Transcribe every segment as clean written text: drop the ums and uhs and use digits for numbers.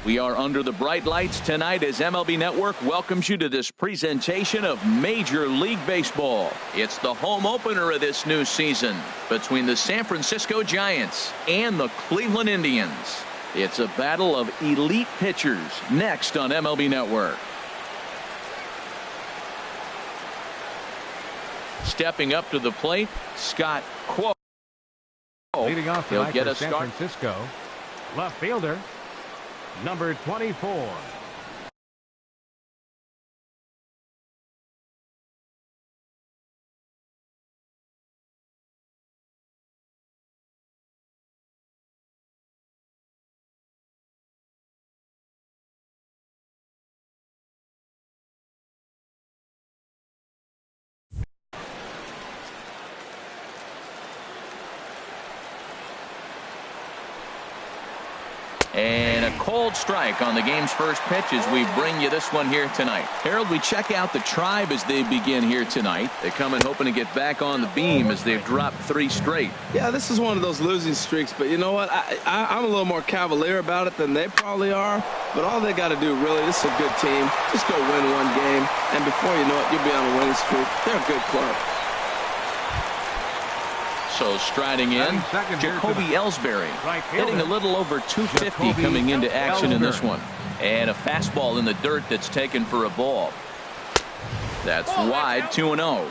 We are under the bright lights tonight as MLB Network welcomes you to this presentation of Major League Baseball. It's the home opener of this new season between the San Francisco Giants and the Cleveland Indians. It's a battle of elite pitchers next on MLB Network. Stepping up to the plate, Scott Quo. Leading off He'll tonight get for a San start. Francisco, left fielder, number 24. And a cold strike on the game's first pitch as we bring you this one here tonight. Harold, we check out the Tribe as they begin here tonight. They come in hoping to get back on the beam as they've dropped 3 straight. Yeah, this is one of those losing streaks, but you know what? I'm a little more cavalier about it than they probably are, but all they got to do, really, this is a good team. Just go win one game, and before you know it, you'll be on a winning streak. They're a good club. So striding in, Jacoby Ellsbury, hitting a little over 250 coming into action in this one. And a fastball in the dirt that's taken for a ball. That's wide, 2-0.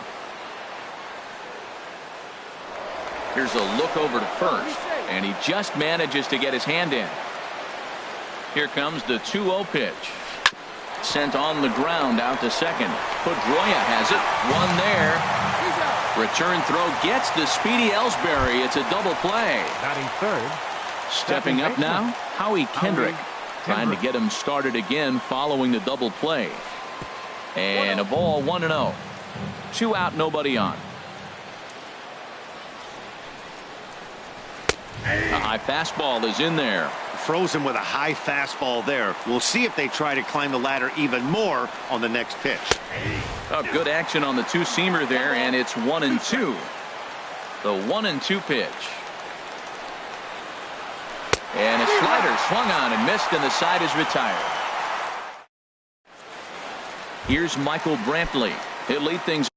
Here's a look over to first, and he just manages to get his hand in. Here comes the 2-0 pitch. Sent on the ground out to second. Pedroia has it, one there. Return throw gets the speedy Ellsbury. It's a double play. Batting third. Stepping up now, Howie Kendrick. Trying to get him started again following the double play. And a ball, 1-0. 2 out, nobody on. A high fastball is in there. Frozen with a high fastball there. We'll see if they try to climb the ladder even more on the next pitch. Oh, good action on the 2-seamer there, and it's 1-2. The 1-2 pitch. And a slider swung on and missed, and the side is retired. Here's Michael Brantley. He'll lead things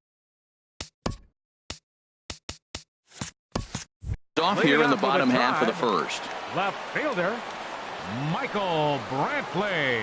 off here in the bottom half of the first. Left fielder, Michael Brantley.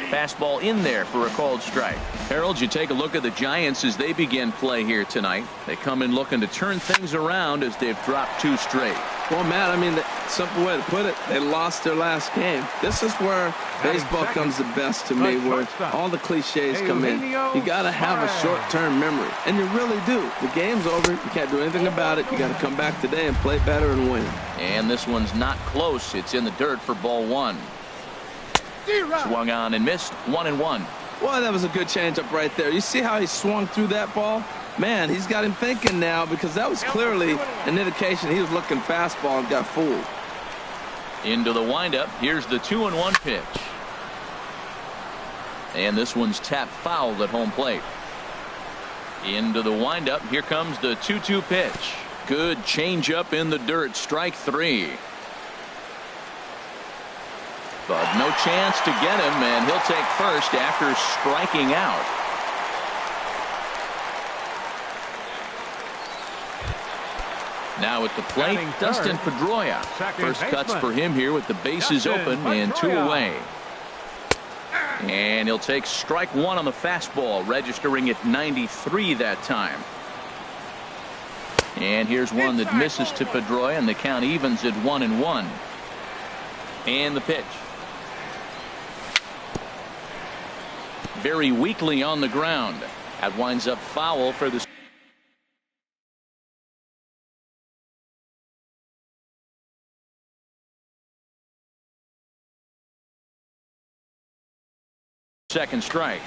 Fastball in there for a called strike. Harold, you take a look at the Giants as they begin play here tonight. They come in looking to turn things around as they've dropped 2 straight. Well, Matt, I mean, the simple way to put it, they lost their last game. This is where baseball comes the best to me, where all the cliches come in. You got to have a short-term memory, and you really do. The game's over. You can't do anything about it. You got to come back today and play better and win. And this one's not close. It's in the dirt for ball 1. Swung on and missed, 1-1. Boy, that was a good changeup right there. You see how he swung through that ball? Man, he's got him thinking now, because that was clearly an indication he was looking fastball and got fooled. Into the windup. Here's the 2-1 pitch. And this one's tapped foul at home plate. Into the windup. Here comes the 2-2 pitch. Good changeup in the dirt. Strike 3. But no chance to get him, and he'll take first after striking out. Now at the plate, Dustin Pedroia. First cuts for him here with the bases open and 2 away. And he'll take strike 1 on the fastball, registering at 93 that time. And here's one that misses to Pedroia, and the count evens at 1-1. And the pitch. Very weakly on the ground. That winds up foul for the second strike.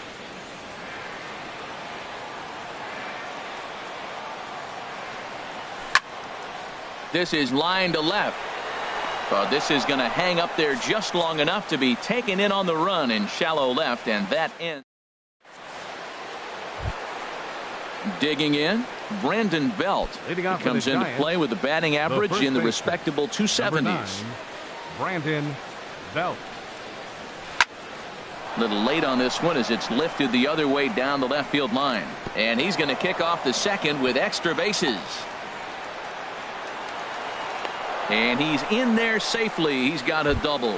This is line to left. But this is going to hang up there just long enough to be taken in on the run in shallow left, and that ends. Digging in, Brandon Belt. He comes into play with a batting average in the respectable 270s. Brandon Belt. Little late on this one as it's lifted the other way down the left field line. And he's going to kick off the second with extra bases. And he's in there safely. He's got a double.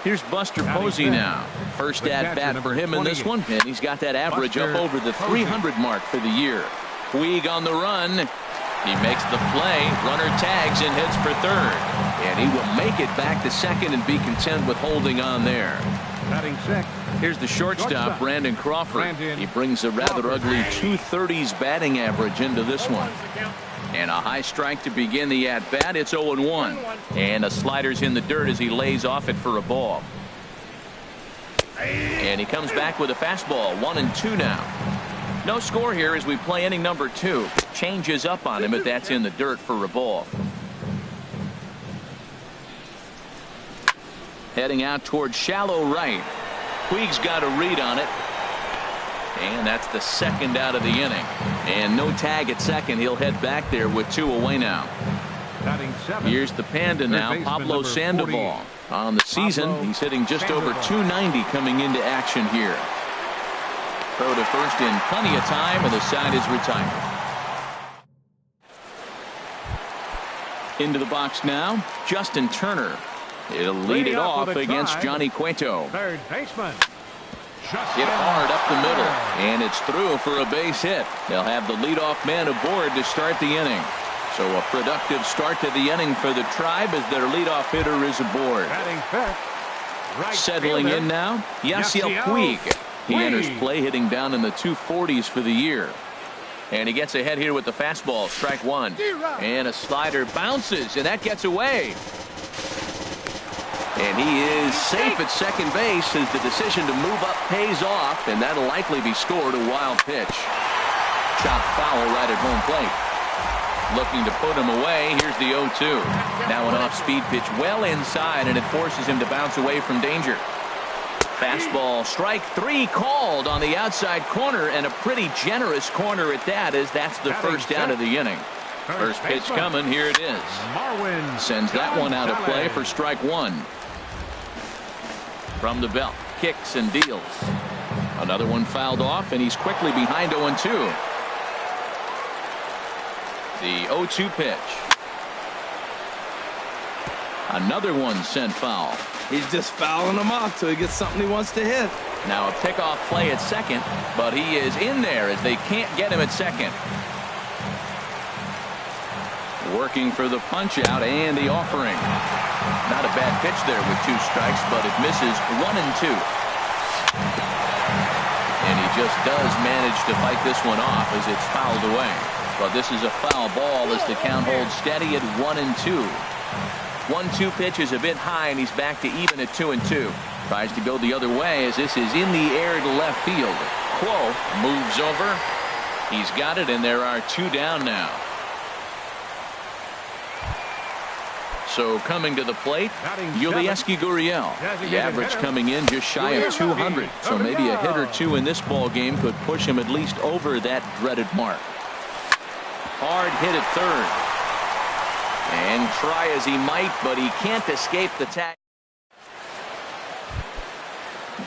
Here's Buster Posey now. First at bat for him in this one. And he's got that average up over the 300 mark for the year. Puig on the run. He makes the play. Runner tags and heads for third. And he will make it back to second and be content with holding on there. Batting sixth. Here's the shortstop, Brandon Crawford. He brings a rather ugly 230s batting average into this one. And a high strike to begin the at-bat. It's 0-1. And a slider's in the dirt as he lays off it for a ball. And he comes back with a fastball. 1-2 now. No score here as we play inning number 2. Changes up on him, but that's in the dirt for a ball. Heading out towards shallow right. Puig's got a read on it. And that's the second out of the inning. And no tag at second. He'll head back there with 2 away now. Here's the Panda now, Pablo Sandoval. On the season, he's hitting just over 290 coming into action here. Throw to first in plenty of time, and the side is retired. Into the box now, Justin Turner. He'll lead it off against Johnny Cueto. Third baseman. Hit hard up the middle, and it's through for a base hit. They'll have the leadoff man aboard to start the inning. So a productive start to the inning for the Tribe as their leadoff hitter is aboard. Settling in now, Yasiel Puig. He enters play hitting down in the 240s for the year. And he gets ahead here with the fastball, strike one. And a slider bounces, and that gets away. And he is safe at second base as the decision to move up pays off, and that'll likely be scored. A wild pitch. Chopped foul right at home plate. Looking to put him away. Here's the 0-2. Now an off-speed pitch well inside, and it forces him to bounce away from danger. Fastball, strike 3 called on the outside corner, and a pretty generous corner at that, as that's the first out of the inning. First pitch coming. Here it is. Sends that one out of play for strike 1. From the belt, kicks and deals. Another one fouled off, and he's quickly behind 0-2. The 0-2 pitch. Another one sent foul. He's just fouling them off till he gets something he wants to hit. Now a pickoff play at second, but he is in there as they can't get him at second. Working for the punch out and the offering. Not a bad pitch there with 2 strikes, but it misses 1-2. And he just does manage to fight this one off as it's fouled away. But this is a foul ball as the count holds steady at 1-2. 1-2 pitch is a bit high, and he's back to even at 2-2. Tries to go the other way as this is in the air to left field. Quo moves over. He's got it, and there are 2 down now. So coming to the plate, Yulieski Gurriel. The average coming in just shy of 200. So maybe a hit or 2 in this ball game could push him at least over that dreaded mark. Hard hit at third. And try as he might, but he can't escape the tag.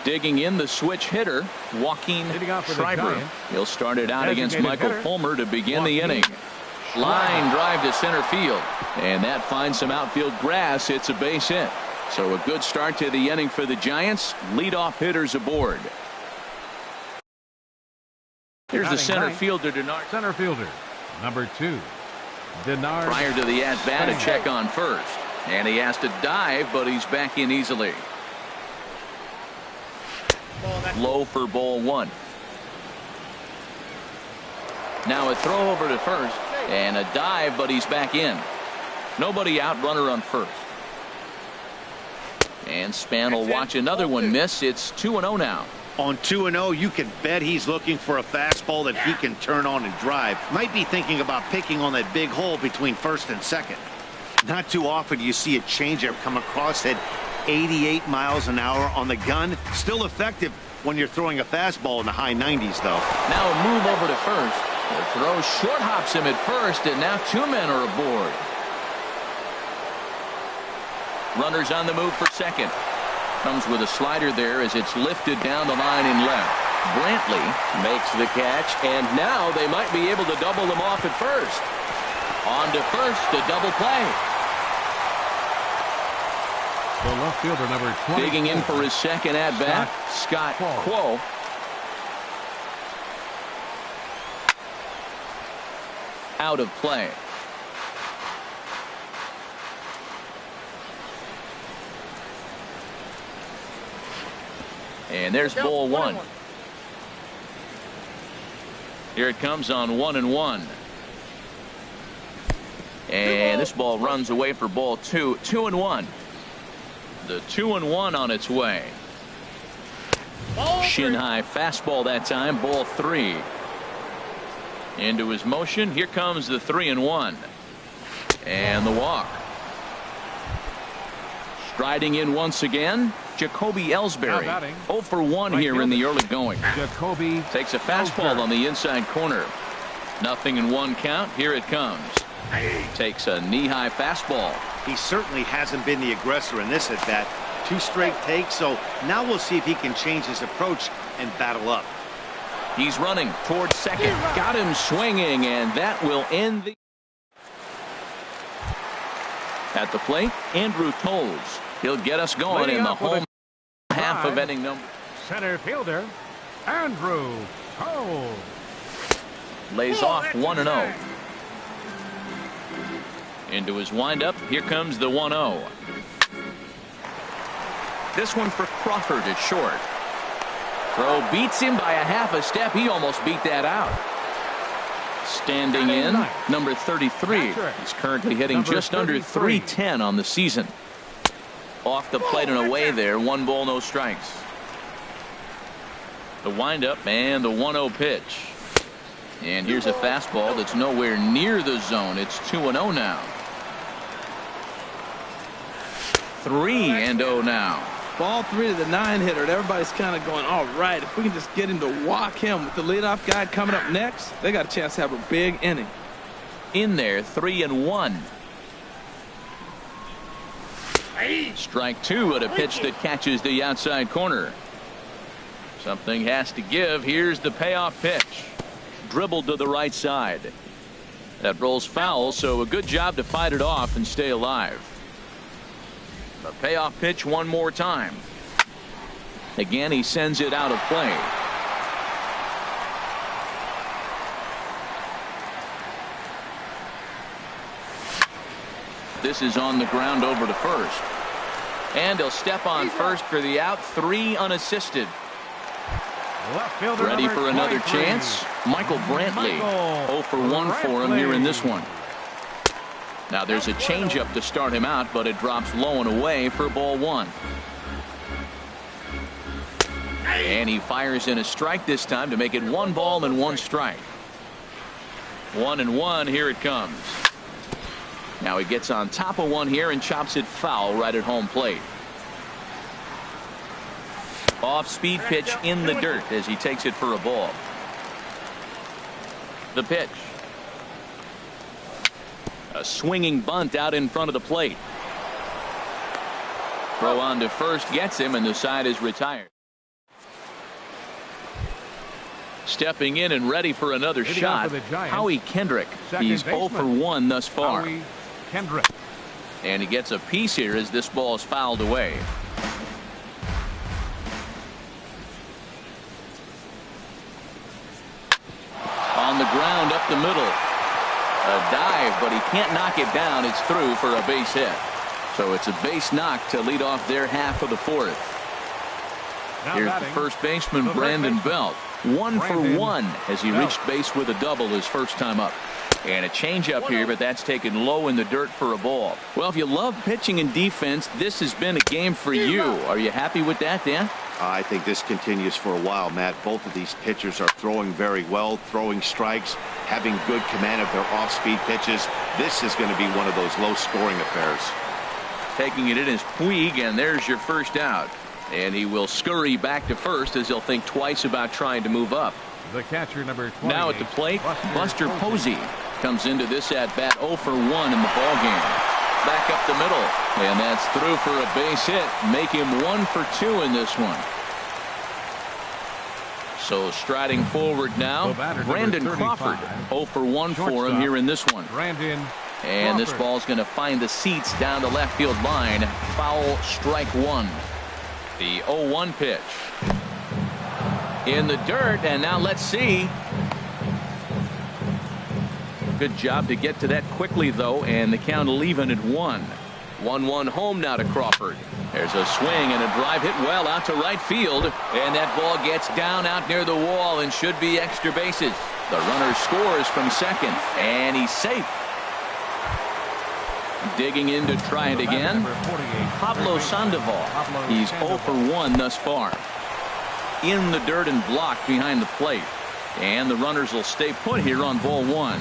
Digging in the switch hitter, Joaquin Schreiber. He'll start it out against Michael Fulmer to begin the inning. Line drive to center field, and that finds some outfield grass. It's a base hit. So a good start to the inning for the Giants. Leadoff hitters aboard. Here's the center fielder, Denard. Center fielder, number 2, Denard. Prior to the at-bat, a check on first. And he has to dive, but he's back in easily. Low for ball 1. Now a throw over to first. And a dive, but he's back in. Nobody out, runner on first. And Span will watch another one miss. It's 2-0 now. On 2-0, you can bet he's looking for a fastball that he can turn on and drive. Might be thinking about picking on that big hole between first and second. Not too often do you see a changeup come across at 88 miles an hour on the gun. Still effective when you're throwing a fastball in the high 90s, though. Now a move over to first. The throw short hops him at first, and now 2 men are aboard. Runners on the move for second. Comes with a slider there as it's lifted down the line in left. Brantley makes the catch, and now they might be able to double them off at first. On to first, a double play. The left fielder, number 20. Digging in for his second at-bat, Scott Quo. Out of play. And there's ball one. Here it comes on 1-1. And this ball runs away for ball two. 2-1. The 2-1 on its way. Shin high fastball that time. Ball three. Into his motion. Here comes the 3-1. And the walk. Striding in once again, Jacoby Ellsbury. 0 for 1 here in the early going. Jacoby takes a fastball on the inside corner. 0-1 count. Here it comes. Takes a knee-high fastball. He certainly hasn't been the aggressor in this at bat. 2 straight takes, so now we'll see if he can change his approach and battle up. He's running towards second. Got him swinging, and that will end the... At the plate, Andrew Tolles. He'll get us going in the home half of inning number. Center fielder, Andrew Tolles. Lays off 1-0. Into his windup. Here comes the 1-0. This one for Crawford at short. Throw beats him by a half a step. He almost beat that out. Standing in, number 33. He's currently hitting just under .310 on the season. Off the plate and away there. 1 ball, no strikes. The windup and the 1-0 pitch. And here's a fastball that's nowhere near the zone. It's 2-0 now. 3-0 now. Ball 3 to the 9-hitter. Everybody's kind of going, all right, if we can just get him to walk him with the leadoff guy coming up next, they got a chance to have a big inning. In there, 3-1. Strike 2 at a pitch that catches the outside corner. Something has to give. Here's the payoff pitch. Dribbled to the right side. That rolls foul, so a good job to fight it off and stay alive. The payoff pitch one more time. Again, he sends it out of play. This is on the ground over to first. And he'll step on first for the out. 3 unassisted. Ready for another chance? Michael Brantley. 0 for 1 for him here in this one. Now there's a changeup to start him out, but it drops low and away for ball 1. And he fires in a strike this time to make it 1 ball and 1 strike. 1-1. Here it comes. Now he gets on top of one here and chops it foul right at home plate. Off-speed pitch in the dirt as he takes it for a ball. The pitch. A swinging bunt out in front of the plate. Throw on to first gets him, and the side is retired. Stepping in and ready for another shot, Howie Kendrick. He's 0 for 1 thus far. And he gets a piece here as this ball is fouled away. On the ground up the middle. A dive, but he can't knock it down. It's through for a base hit. So it's a base knock to lead off their half of the 4th. Here's the first baseman, Brandon Belt. 1 for 1 as he reached base with a double his first time up. And a changeup here, but that's taken low in the dirt for a ball. Well, if you love pitching and defense, this has been a game for you. Are you happy with that, Dan? I think this continues for a while, Matt. Both of these pitchers are throwing very well, throwing strikes, having good command of their off-speed pitches. This is going to be one of those low-scoring affairs. Taking it in is Puig, and there's your first out. And he will scurry back to first as he'll think twice about trying to move up. The catcher, number 20. Now at the plate, Buster Posey comes into this at bat 0 for 1 in the ball game. back up the middle. And that's through for a base hit. Make him 1 for 2 in this one. So striding forward now, Brandon Crawford. 0 for 1 for him here in this one. And this ball's going to find the seats down the left field line. Foul, strike 1. The 0-1 pitch. In the dirt, and now let's see. Good job to get to that quickly, though, and the count will even at 1. 1-1 home now to Crawford. There's a swing and a drive hit well out to right field, and that ball gets down out near the wall and should be extra bases. The runner scores from second, and he's safe. Digging in to try it again, Pablo Sandoval. He's 0 for 1 thus far. In the dirt and blocked behind the plate, and the runners will stay put here on ball 1.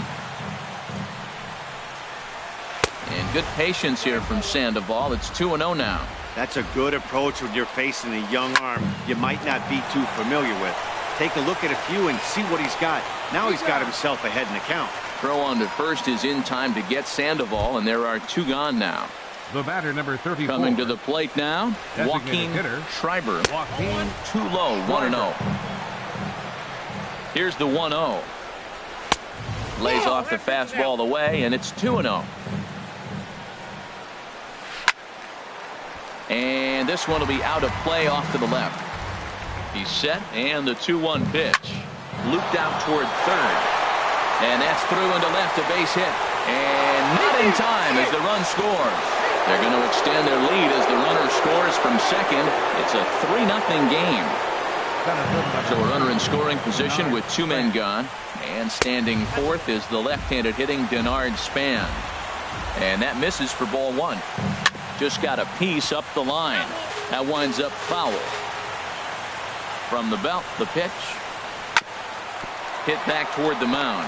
And good patience here from Sandoval. It's 2-0 now. That's a good approach when you're facing a young arm you might not be too familiar with. Take a look at a few and see what he's got. Now he's got himself ahead in the count. Throw on to first is in time to get Sandoval, and there are 2 gone now. The batter, number 34. Coming to the plate now, Joaquin Schreiber. Too low, 1-0. Here's the 1-0. Lays off the fastball away, and it's 2-0. And this one will be out of play off to the left. He's set, and the 2-1 pitch. Looped out toward third. And that's through into left, a base hit. And not in time as the run scores. They're going to extend their lead as the runner scores from second. It's a 3-0 game. So a runner in scoring position with 2 men gone. And standing fourth is the left-handed hitting Denard Span. And that misses for ball 1. Just got a piece up the line. That winds up foul. From the belt, the pitch. Hit back toward the mound.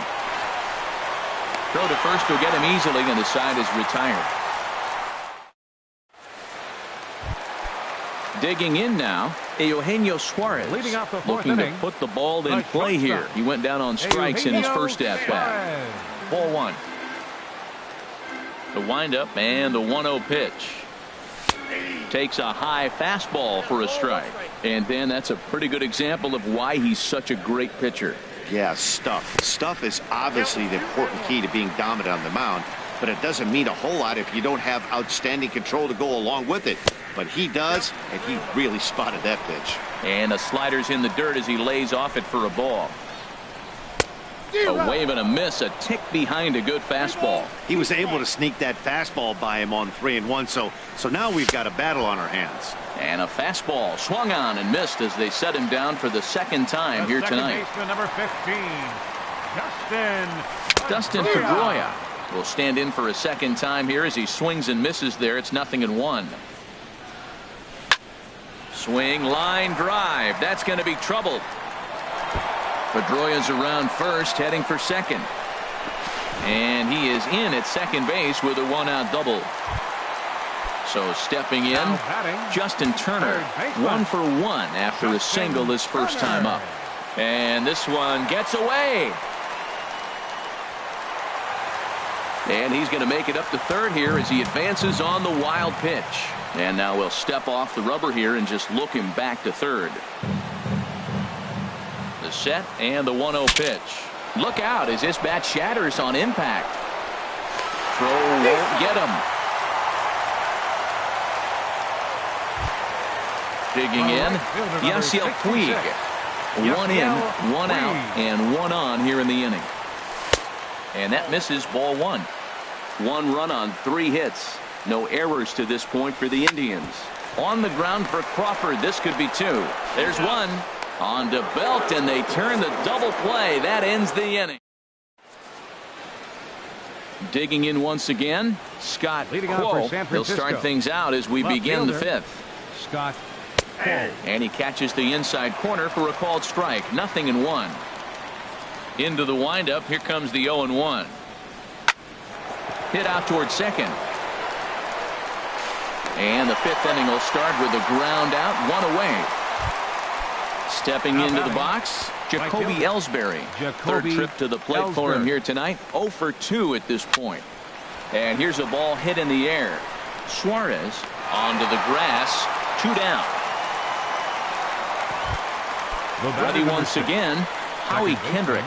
Throw to first will get him easily, and the side is retired. Digging in now, Eugenio Suarez. Leading off the fourth looking inning, to put the ball in play here. He went down on strikes in his first at-bat. Ball 1. The windup and the 1-0 pitch. Takes a high fastball for a strike. And then that's a pretty good example of why he's such a great pitcher. Yeah, stuff. Stuff is obviously the important key to being dominant on the mound, but it doesn't mean a whole lot if you don't have outstanding control to go along with it. But he does, and he really spotted that pitch. And the slider's in the dirt as he lays off it for a ball. A wave and a miss, a tick behind a good fastball. He was able to sneak that fastball by him on 3-1, so now we've got a battle on our hands. And a fastball swung on and missed as they set him down for the second time here tonight. Number 15, Dustin Pedroia will stand in for a second time here as he swings and misses there. It's 0-1. Swing, line drive. That's going to be trouble. Pedroia's around first, heading for second. And he is in at second base with a 1-out double. So stepping in, Justin Turner, 1 for 1 after a single his first time up. And this one gets away. And he's going to make it up to third here as he advances on the wild pitch. And now we'll step off the rubber here and just look him back to third. The set and the 1-0 pitch. Look out as this bat shatters on impact. Throw won't get him. Digging in, Yasiel Puig. 1 in, 1 out, and 1 on here in the inning. And that misses ball 1. 1 run on 3 hits. No errors to this point for the Indians. On the ground for Crawford. This could be 2. There's 1. On to Belt, and they turn the double play. That ends the inning. Digging in once again, Scott Quo. He'll start things out as we begin the 5th. Scott. And he catches the inside corner for a called strike. 0-1. Into the windup. Here comes the 0-1. Hit out towards second. And the 5th inning will start with a ground out, 1 away. Stepping into the box, Jacoby Ellsbury. Third trip to the plate for him here tonight. 0 for 2 at this point. And here's a ball hit in the air. Suarez onto the grass. 2 down. Ready once again, Howie Kendrick.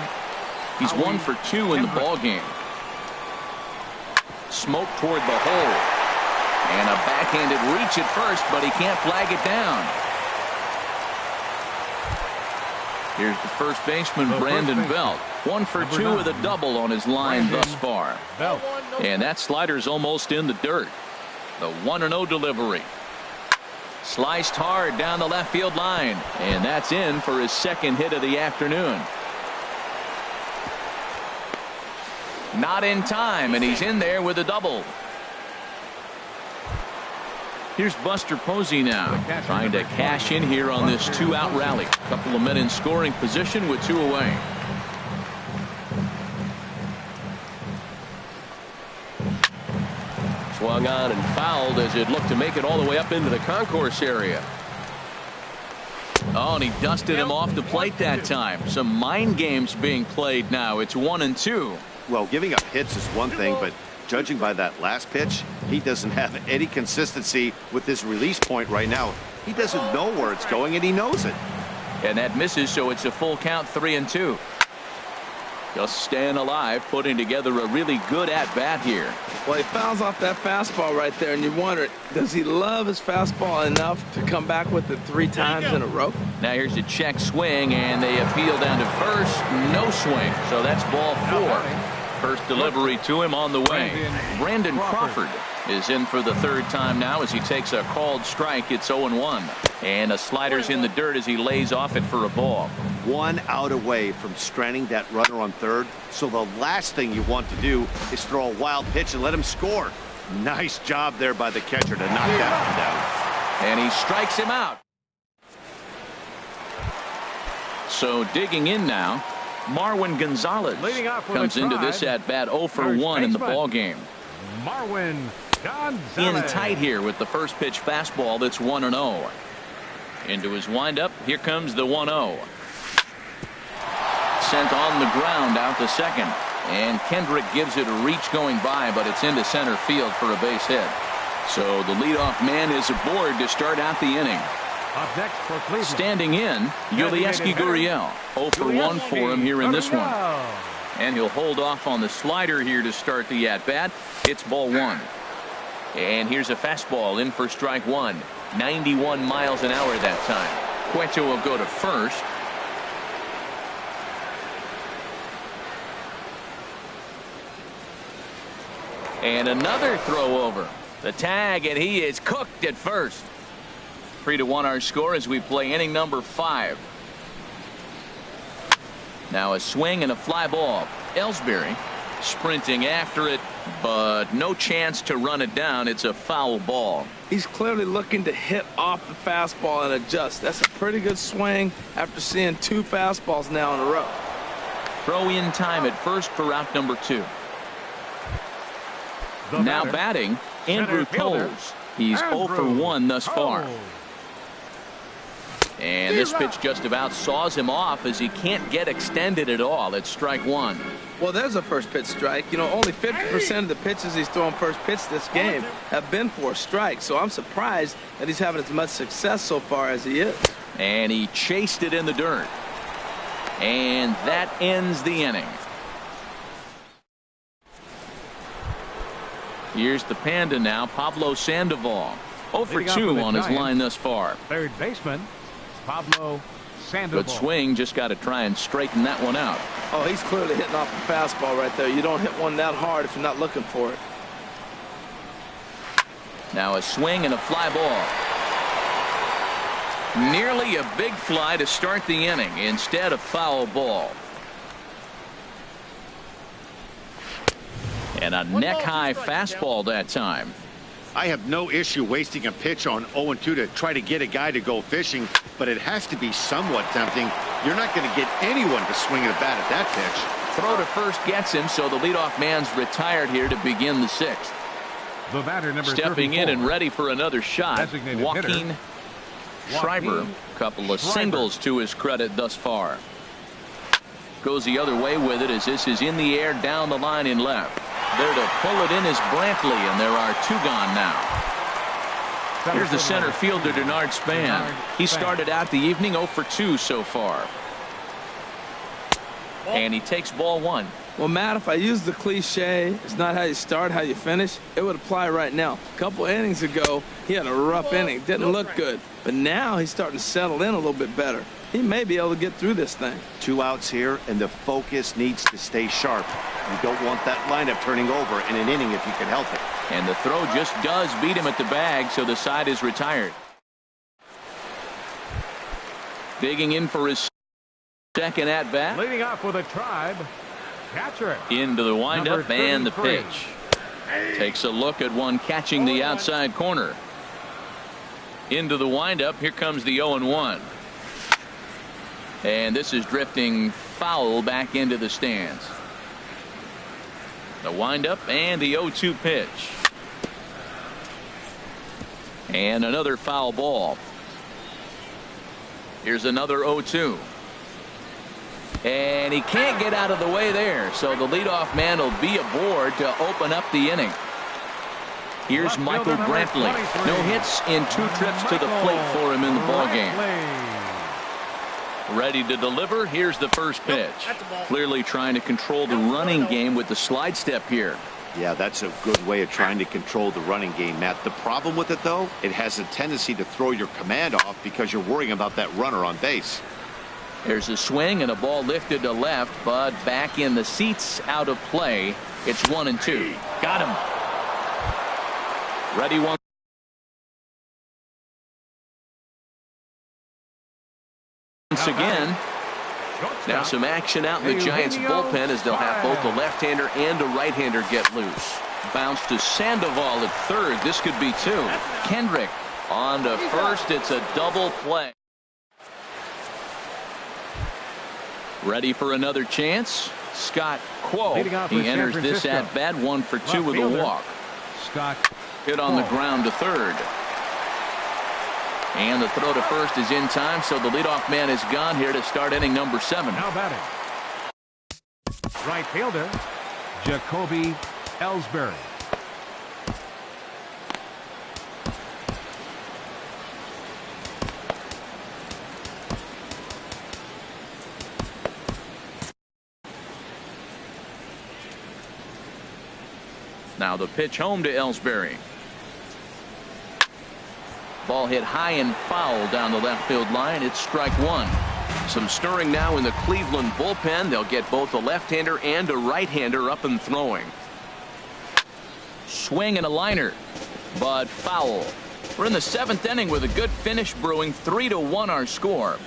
He's 1 for 2 in the ball game. Smoke toward the hole. And a backhanded reach at first, but he can't flag it down. Here's the first baseman, Brandon Belt. 1 for 2 with a double on his line thus far. And that slider's almost in the dirt. The 1-0 delivery. Sliced hard down the left field line. And that's in for his second hit of the afternoon. Not in time, and he's in there with a double. Here's Buster Posey now, trying to cash in here on this 2-out rally. Couple of men in scoring position with 2 away. Swung on and fouled as it looked to make it all the way up into the concourse area. Oh, and he dusted him off the plate that time. Some mind games being played now. It's 1-2. Well, giving up hits is one thing, but judging by that last pitch, he doesn't have any consistency with his release point right now. He doesn't know where it's going, and he knows it. And that misses, so it's a full count, 3-2. Just staying alive, putting together a really good at-bat here. Well, he fouls off that fastball right there, and you wonder, does he love his fastball enough to come back with it 3 times in a row? Now here's a check swing, and they appeal down to first. No swing, so that's ball 4. First delivery to him on the way. Brandon Crawford is in for the 3rd time now as he takes a called strike. It's 0-1. And a slider's in the dirt as he lays off it for a ball. 1 out away from stranding that runner on 3rd. So the last thing you want to do is throw a wild pitch and let him score. Nice job there by the catcher to knock that one down. And he strikes him out. So digging in now, Marwin Gonzalez comes into this at bat 0 for 1 in the ball game. Marwin Gonzalez. In tight here with the first pitch fastball that's 1-0. Into his windup. Here comes the 1-0. Sent on the ground out to second. And Kendrick gives it a reach going by, but it's into center field for a base hit. So the leadoff man is aboard to start out the inning. Up next for Cleveland. Standing in, Yulieski Gurriel. 0 for 1 for him here in this one. And he'll hold off on the slider here to start the at-bat. It's ball 1. And here's a fastball in for strike 1. 91 miles an hour that time. Cueto will go to first. And another throw over. The tag, and he is cooked at first. 3-1 our score as we play inning number 5. Now a swing and a fly ball. Ellsbury sprinting after it, but no chance to run it down. It's a foul ball. He's clearly looking to hit off the fastball and adjust. That's a pretty good swing after seeing 2 fastballs now in a row. Throw in time at first for out number 2. Now batting, Andrew Toles. He's 0 for 1 thus far. And this pitch just about saws him off as he can't get extended at all. It's strike 1. Well, there's a first pitch strike. You know, only 50% of the pitches he's throwing first pitch this game have been for a strike. So I'm surprised that he's having as much success so far as he is. And he chased it in the dirt. And that ends the inning. Here's the Panda now, Pablo Sandoval. 0 for 2 on his line thus far. Third baseman, Pablo Sandoval. Good swing, just got to try and straighten that one out. Oh, he's clearly hitting off the fastball right there. You don't hit one that hard if you're not looking for it. Now a swing and a fly ball. Nearly a big fly to start the inning. Instead, a foul ball. And a neck-high fastball that time. I have no issue wasting a pitch on 0-2 to try to get a guy to go fishing, but it has to be somewhat tempting. You're not going to get anyone to swing at a bat at that pitch. Throw to first gets him, so the leadoff man's retired here to begin the 6th. The batter, number Stepping 34. in and ready for another shot. Designated Joaquin hitter. Schreiber. Couple of singles to his credit thus far. Goes the other way with it as this is in the air down the line in left. There to pull it in is Brantley, and there are 2 gone now. Here's the center fielder, Denard Span. He started out the evening 0 for 2 so far. And he takes ball 1. Well, Matt, if I use the cliche, it's not how you start, how you finish, it would apply right now. A couple innings ago, he had a rough inning. Didn't look good. But now he's starting to settle in a little bit better. He may be able to get through this thing. 2 outs here, and the focus needs to stay sharp. You don't want that lineup turning over in an inning if you can help it. And the throw just does beat him at the bag, so the side is retired. Digging in for his second at bat. Leading off with a Tribe, catcher. Into the windup and the pitch. Takes a look at one catching the outside corner. Into the windup. Here comes the 0-1. And this is drifting foul back into the stands. The windup and the 0-2 pitch. And another foul ball. Here's another 0-2. And he can't get out of the way there, so the leadoff man will be aboard to open up the inning. Here's Michael Brantley. No hits in 2 trips to the plate for him in the ballgame. Ready to deliver. Here's the first pitch. Clearly trying to control the running game with the slide step here. Yeah, that's a good way of trying to control the running game, Matt. The problem with it, though, it has a tendency to throw your command off because you're worrying about that runner on base. There's a swing and a ball lifted to left, but back in the seats, out of play. It's 1-2. Got him. Ready, 1. Once again. Now some action out in the Giants bullpen as they'll have both a left-hander and a right-hander get loose. Bounce to Sandoval at third. This could be 2. Kendrick on to first. It's a double play. Ready for another chance. Scott Quo. He enters this at bat 1 for 2 with a walk. Scott hit on the ground to third. And the throw to first is in time, so the leadoff man is gone here to start inning number 7. Now batting. Right fielder, Jacoby Ellsbury. Now the pitch home to Ellsbury. Ball hit high and foul down the left field line. It's strike 1. Some stirring now in the Cleveland bullpen. They'll get both a left-hander and a right-hander up and throwing. Swing and a liner, but foul. We're in the 7th inning with a good finish brewing. 3-1 our score.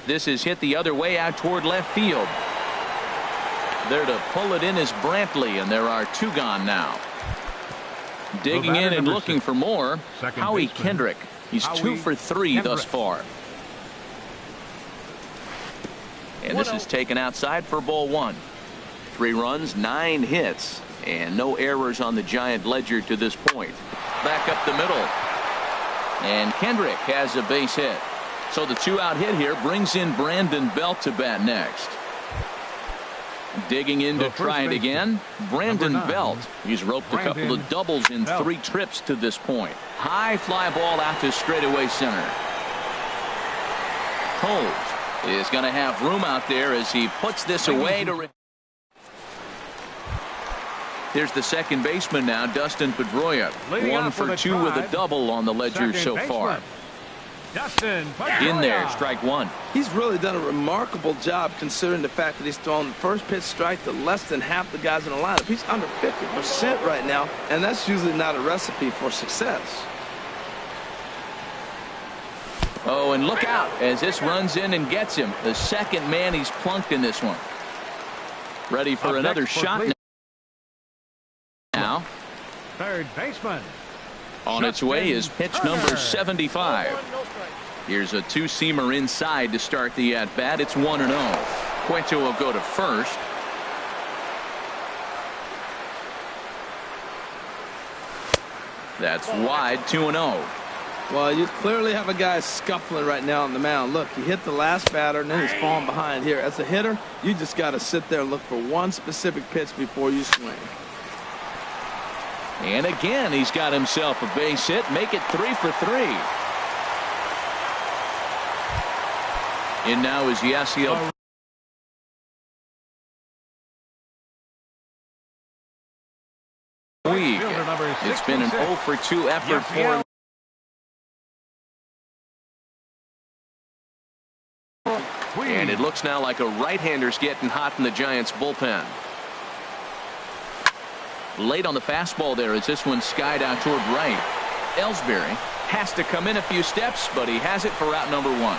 This is hit the other way out toward left field. There to pull it in is Brantley, and there are 2 gone now. Digging in and looking for more, Howie Kendrick. He's 2 for 3 thus far. And this is taken outside for ball 1. 3 runs, 9 hits, and no errors on the Giant ledger to this point. Back up the middle. And Kendrick has a base hit. So the 2-out hit here brings in Brandon Belt to bat next. Digging in to try it again, Brandon Belt. He's roped a couple of doubles in 3 trips to this point. High fly ball out to straightaway center. Coles is going to have room out there as he puts this away to. There's the second baseman now, Dustin Pedroia. 1 for 2 with a double on the ledger so far. In there, strike 1. He's really done a remarkable job considering the fact that he's thrown the first pitch strike to less than half the guys in the lineup. He's under 50% right now, and that's usually not a recipe for success. Oh, and look out as this runs in and gets him. The second man he's plunked in this one. Ready for another shot now. Third baseman. On its way is pitch number 75. Here's a 2-seamer inside to start the at-bat. It's 1-0. Cueto will go to first. That's wide, 2-0. Well, you clearly have a guy scuffling right now on the mound. Look, he hit the last batter, and then he's falling behind here. As a hitter, you just got to sit there and look for one specific pitch before you swing. And again, he's got himself a base hit. Make it 3 for 3. And now is Yasiel. It's been an 0 for 2 effort for him. And it looks now like a right-hander's getting hot in the Giants bullpen. Late on the fastball there as this one skied out toward right. Ellsbury has to come in a few steps, but he has it for out number 1.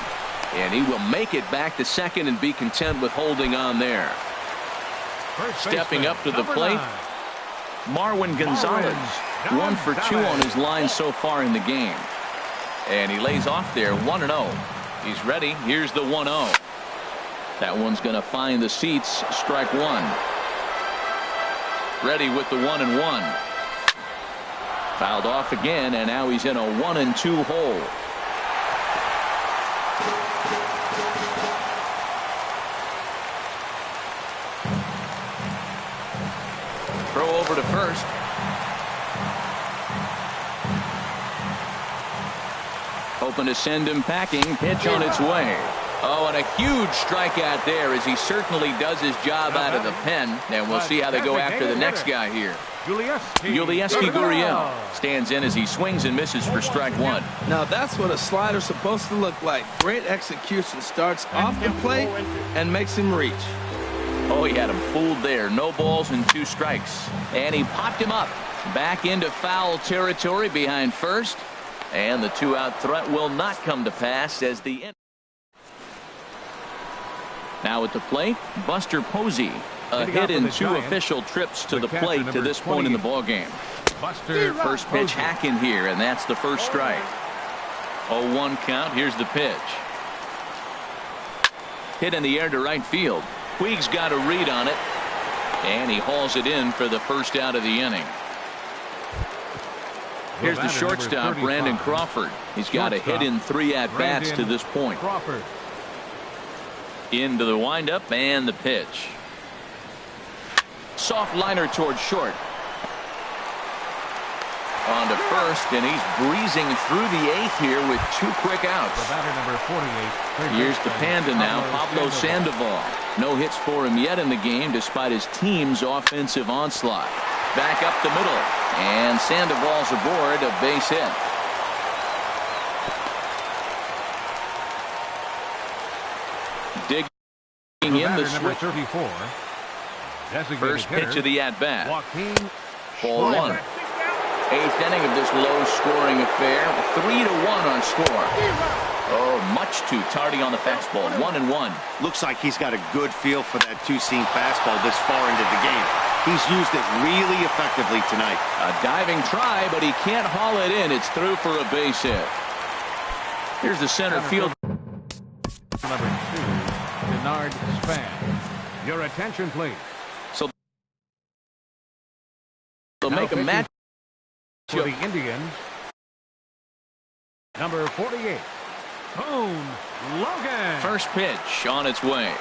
And he will make it back to second and be content with holding on there. Stepping up to the plate, Marwin Gonzalez. 1 for 2 on his line so far in the game. And he lays off there 1-0. He's ready. Here's the 1-0. That one's going to find the seats. Strike 1. Ready with the 1-1. Fouled off again, and now he's in a 1-2 hole. Throw over to first. Hoping to send him packing. Pitch on its way. Oh, and a huge strikeout there as he certainly does his job out of the pen. And we'll see how they go after the next guy here. Yulieski Gurriel stands in as he swings and misses for strike 1. Now that's what a slider's supposed to look like. Great execution. Starts off the plate and makes him reach. Oh, he had him fooled there. No balls and 2 strikes. And he popped him up. Back into foul territory behind first. And the 2-out threat will not come to pass as the end. Now at the plate, Buster Posey. A hit in 2 official trips to the plate to this point in the ballgame. First pitch hacking here, and that's the first strike. 0-1 count. Here's the pitch. Hit in the air to right field. Puig's got a read on it, and he hauls it in for the first out of the inning. Here's the shortstop, Brandon Crawford. He's got a hit in 3 at-bats to this point. Into the windup and the pitch. Soft liner towards short. On to first, and he's breezing through the 8th here with 2 quick outs. Here's the Panda now, Pablo Sandoval. No hits for him yet in the game despite his team's offensive onslaught. Back up the middle, and Sandoval's aboard, a base hit. Digging in the switch. First pitch of the at-bat. Ball 1. 8th inning of this low-scoring affair. 3-1 on score. Oh, much too tardy on the fastball. 1-1. Looks like he's got a good feel for that 2-seam fastball this far into the game. He's used it really effectively tonight. A diving try, but he can't haul it in. It's through for a base hit. Here's the center field. Number 2, Denard Span. Your attention, please. So they'll make a match for the Indians. Number 48, Boone Logan. First pitch on its way.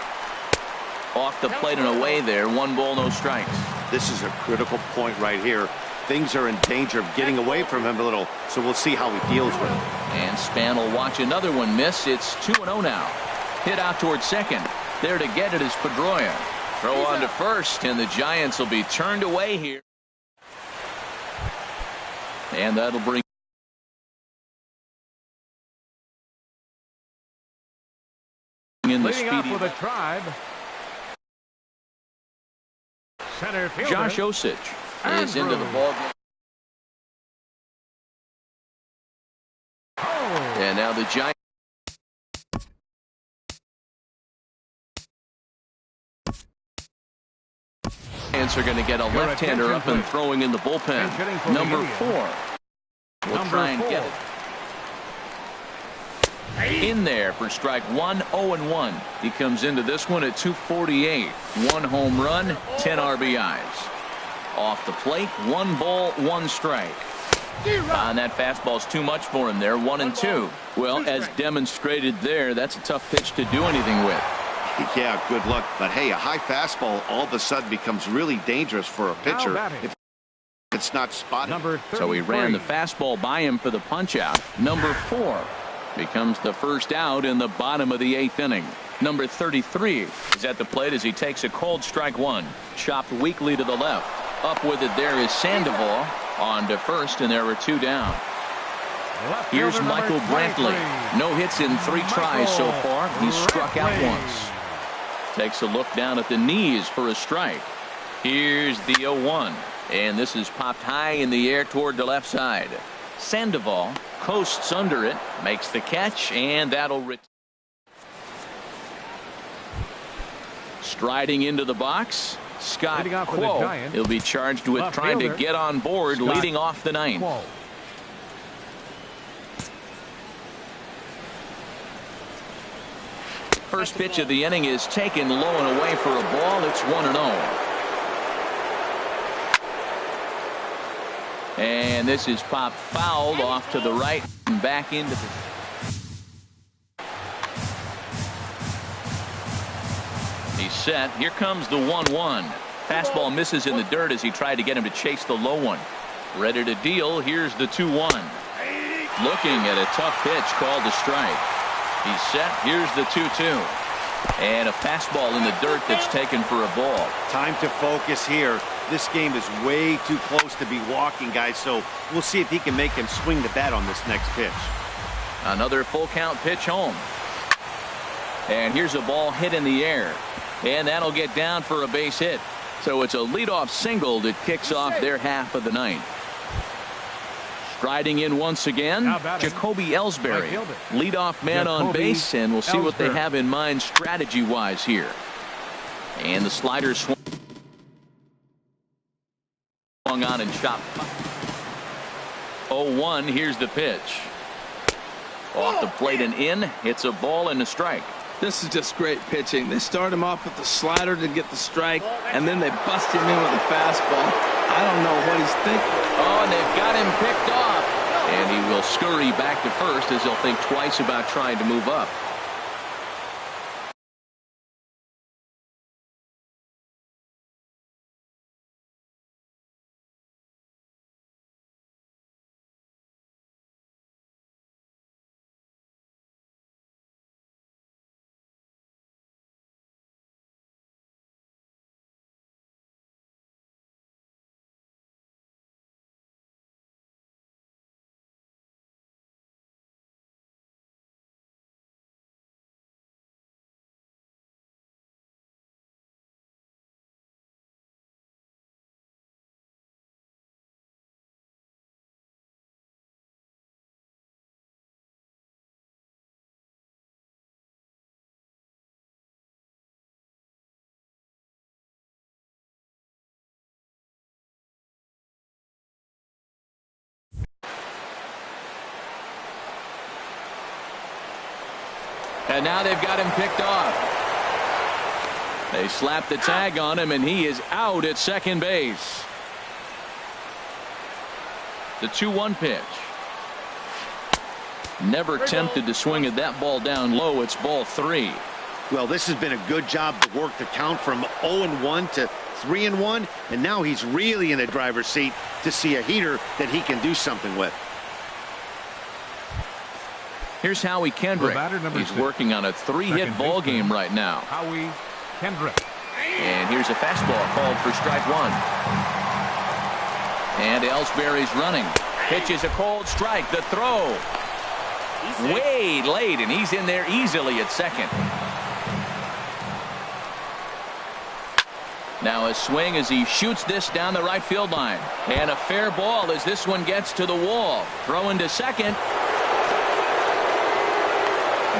Off the plate and away there. 1 ball, no strikes. This is a critical point right here. Things are in danger of getting away from him a little, so we'll see how he deals with it. And Span will watch another one miss. It's 2-0 now. Hit out towards second. There to get it is Pedroia. Throw on to first, and the Giants will be turned away here. And that'll bring in the speedy for the Tribe. Center fielder Josh Osich is into the ballgame. And now the Giants are going to get a left-hander up and throwing in the bullpen. Number 4 will try and get it in there for strike 1. 0-1. He comes into this one at 248. 1 home run, 10 RBIs. Off the plate, 1 ball, 1 strike. And that fastball's too much for him there. 1-2. Well, as demonstrated there, that's a tough pitch to do anything with. Yeah, good luck. But hey, a high fastball all of a sudden becomes really dangerous for a pitcher if it's not spotted. So he ran the fastball by him for the punch out. Number 4 becomes the first out in the bottom of the 8th inning. Number 33 is at the plate as he takes a cold strike one. Chopped weakly to the left. Up with it there is Sandoval on to first, and there were 2 down. Here's Michael Brantley. No hits in 3 tries so far. He struck out once. Takes a look down at the knees for a strike. Here's the 0-1. And this is popped high in the air toward the left side. Sandoval coasts under it, makes the catch, and that'll striding into the box. Scott Quo. He'll be charged with trying to get on board, leading off the 9th. First pitch of the inning is taken low and away for a ball. It's 1-0. And this is popped fouled off to the right and back into the. He's set. Here comes the 1-1. Fastball misses in the dirt as he tried to get him to chase the low one. Ready to deal. Here's the 2-1. Looking at a tough pitch called a strike. He's set. Here's the 2-2. And a fastball in the dirt that's taken for a ball. Time to focus here. This game is way too close to be walking, guys, so we'll see if he can make him swing the bat on this next pitch. Another full count pitch home. And here's a ball hit in the air. And that'll get down for a base hit. So it's a leadoff single that kicks off their half of the 9th. Striding in once again, Jacoby Ellsbury, leadoff man on base, and we'll see what they have in mind strategy-wise here. And the slider swung on and chopped. 0-1, here's the pitch. Off the plate and in, it's a ball and a strike. This is just great pitching. They start him off with the slider to get the strike, and then they bust him in with a fastball. I don't know what he's thinking. Oh, and they've got him picked off. And he will scurry back to first as he'll think twice about trying to move up. And now they've got him picked off. They slap the tag on him, and he is out at second base. The 2-1 pitch. Never tempted to swing at that ball down low. It's ball 3. Well, this has been a good job to work the count from 0-1 to 3-1, and now he's really in the driver's seat to see a heater that he can do something with. Here's Howie Kendrick. He's 6. working on a 3-hit ball game right now. Howie Kendrick. And here's a fastball called for strike 1. And Ellsbury's running. Pitches a cold strike. The throw. Way late, and he's in there easily at second. Now a swing as he shoots this down the right field line. And a fair ball as this one gets to the wall. Throwing to second.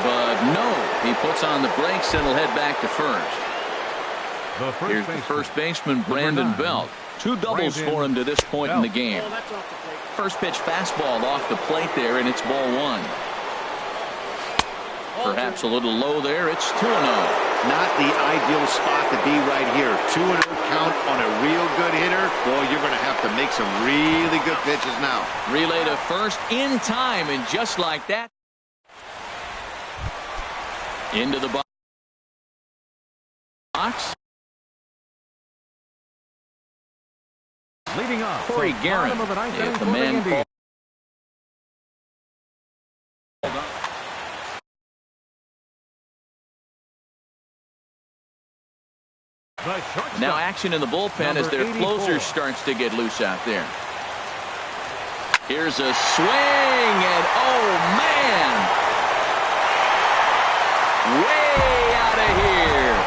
But no, he puts on the brakes and will head back to first. Here's the first baseman, Brandon Belt. 2 doubles for him to this point in the game. First pitch fastball off the plate there, and it's ball 1. Perhaps a little low there. It's 2-0. Not the ideal spot to be right here. 2-0 count on a real good hitter. Boy, you're going to have to make some really good pitches now. Relay to first in time, and just like that, into the box. Leading off, Corey Guerin. If the man falls. Now action in the bullpen as their closer starts to get loose out there. Here's a swing, and oh man, way out of here.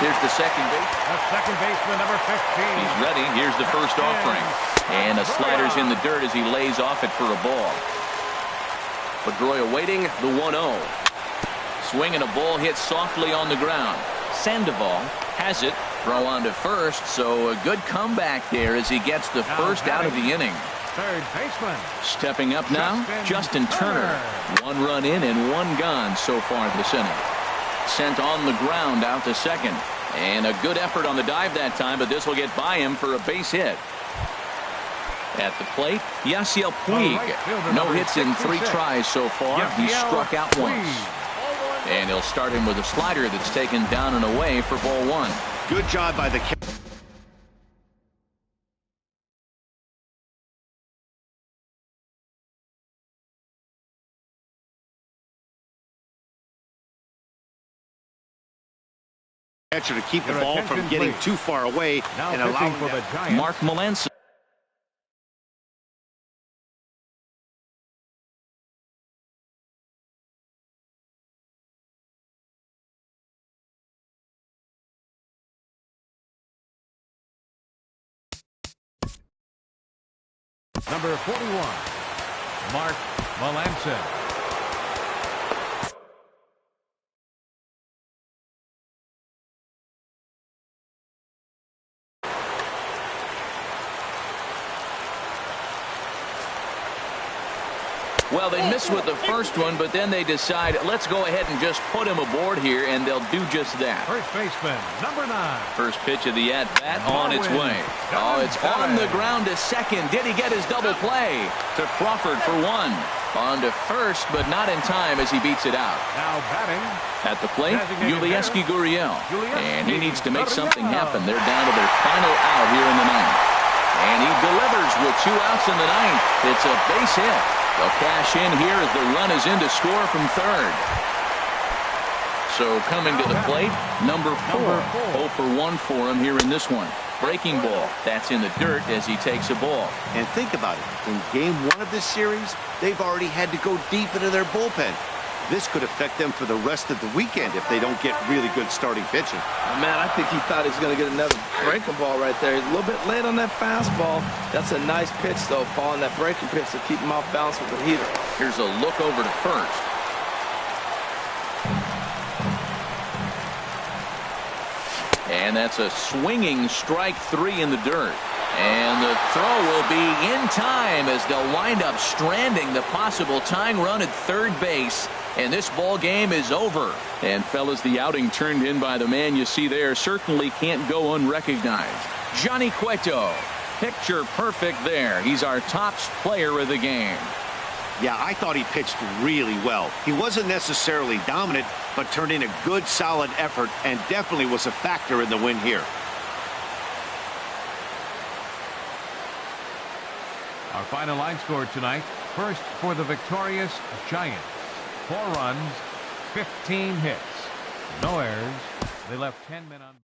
Here's the second base. Second baseman, number 15. He's ready. Here's the first offering, and the slider's in the dirt as he lays off it for a ball. Pedroia waiting, the 1-0. Swing and a ball hit softly on the ground. Sandoval has it. Throw on to first, so a good comeback there as he gets the first out of the inning. Third baseman. Stepping up now, Justin Turner. 1 run in and 1 gone so far this inning. Sent on the ground out to second. And a good effort on the dive that time, but this will get by him for a base hit. At the plate, Yasiel Puig. No hits in 3 tries so far. He struck out once. And he'll start him with a slider that's taken down and away for ball 1. Good job by the catcher to keep the ball from getting too far away and allowing for the Giants. Mark Melanson. Number 41, Mark Melanson. Well, they missed with the first one, but then they decide, let's go ahead and just put him aboard here, and they'll do just that. First baseman, number 9. First pitch of the at-bat on its way. Oh, it's on the ground to second. Did he get his double play? To Crawford for 1. On to first, but not in time as he beats it out. Now batting. At the plate, Yulieski Gurriel. And he needs to make something happen. They're down to their final out here in the ninth. And he delivers with 2 outs in the ninth. It's a base hit. They'll cash in here as the run is in to score from third. So coming to the plate, number 4. 0 for 1 for him here in this one. Breaking ball. That's in the dirt as he takes a ball. And think about it. In game 1 of this series, they've already had to go deep into their bullpen. This could affect them for the rest of the weekend if they don't get really good starting pitching. Oh, man, I think he thought he was going to get another breaking ball right there. He's a little bit late on that fastball. That's a nice pitch, though, following that breaking pitch to keep him off balance with the heater. Here's a look over to first. And that's a swinging strike 3 in the dirt. And the throw will be in time as they'll wind up stranding the possible tying run at third base. And this ball game is over. And fellas, the outing turned in by the man you see there certainly can't go unrecognized. Johnny Cueto, picture perfect there. He's our top player of the game. Yeah, I thought he pitched really well. He wasn't necessarily dominant, but turned in a good, solid effort and definitely was a factor in the win here. Our final line score tonight. First for the victorious Giants. 4 runs, 15 hits. No errors. They left 10 men on.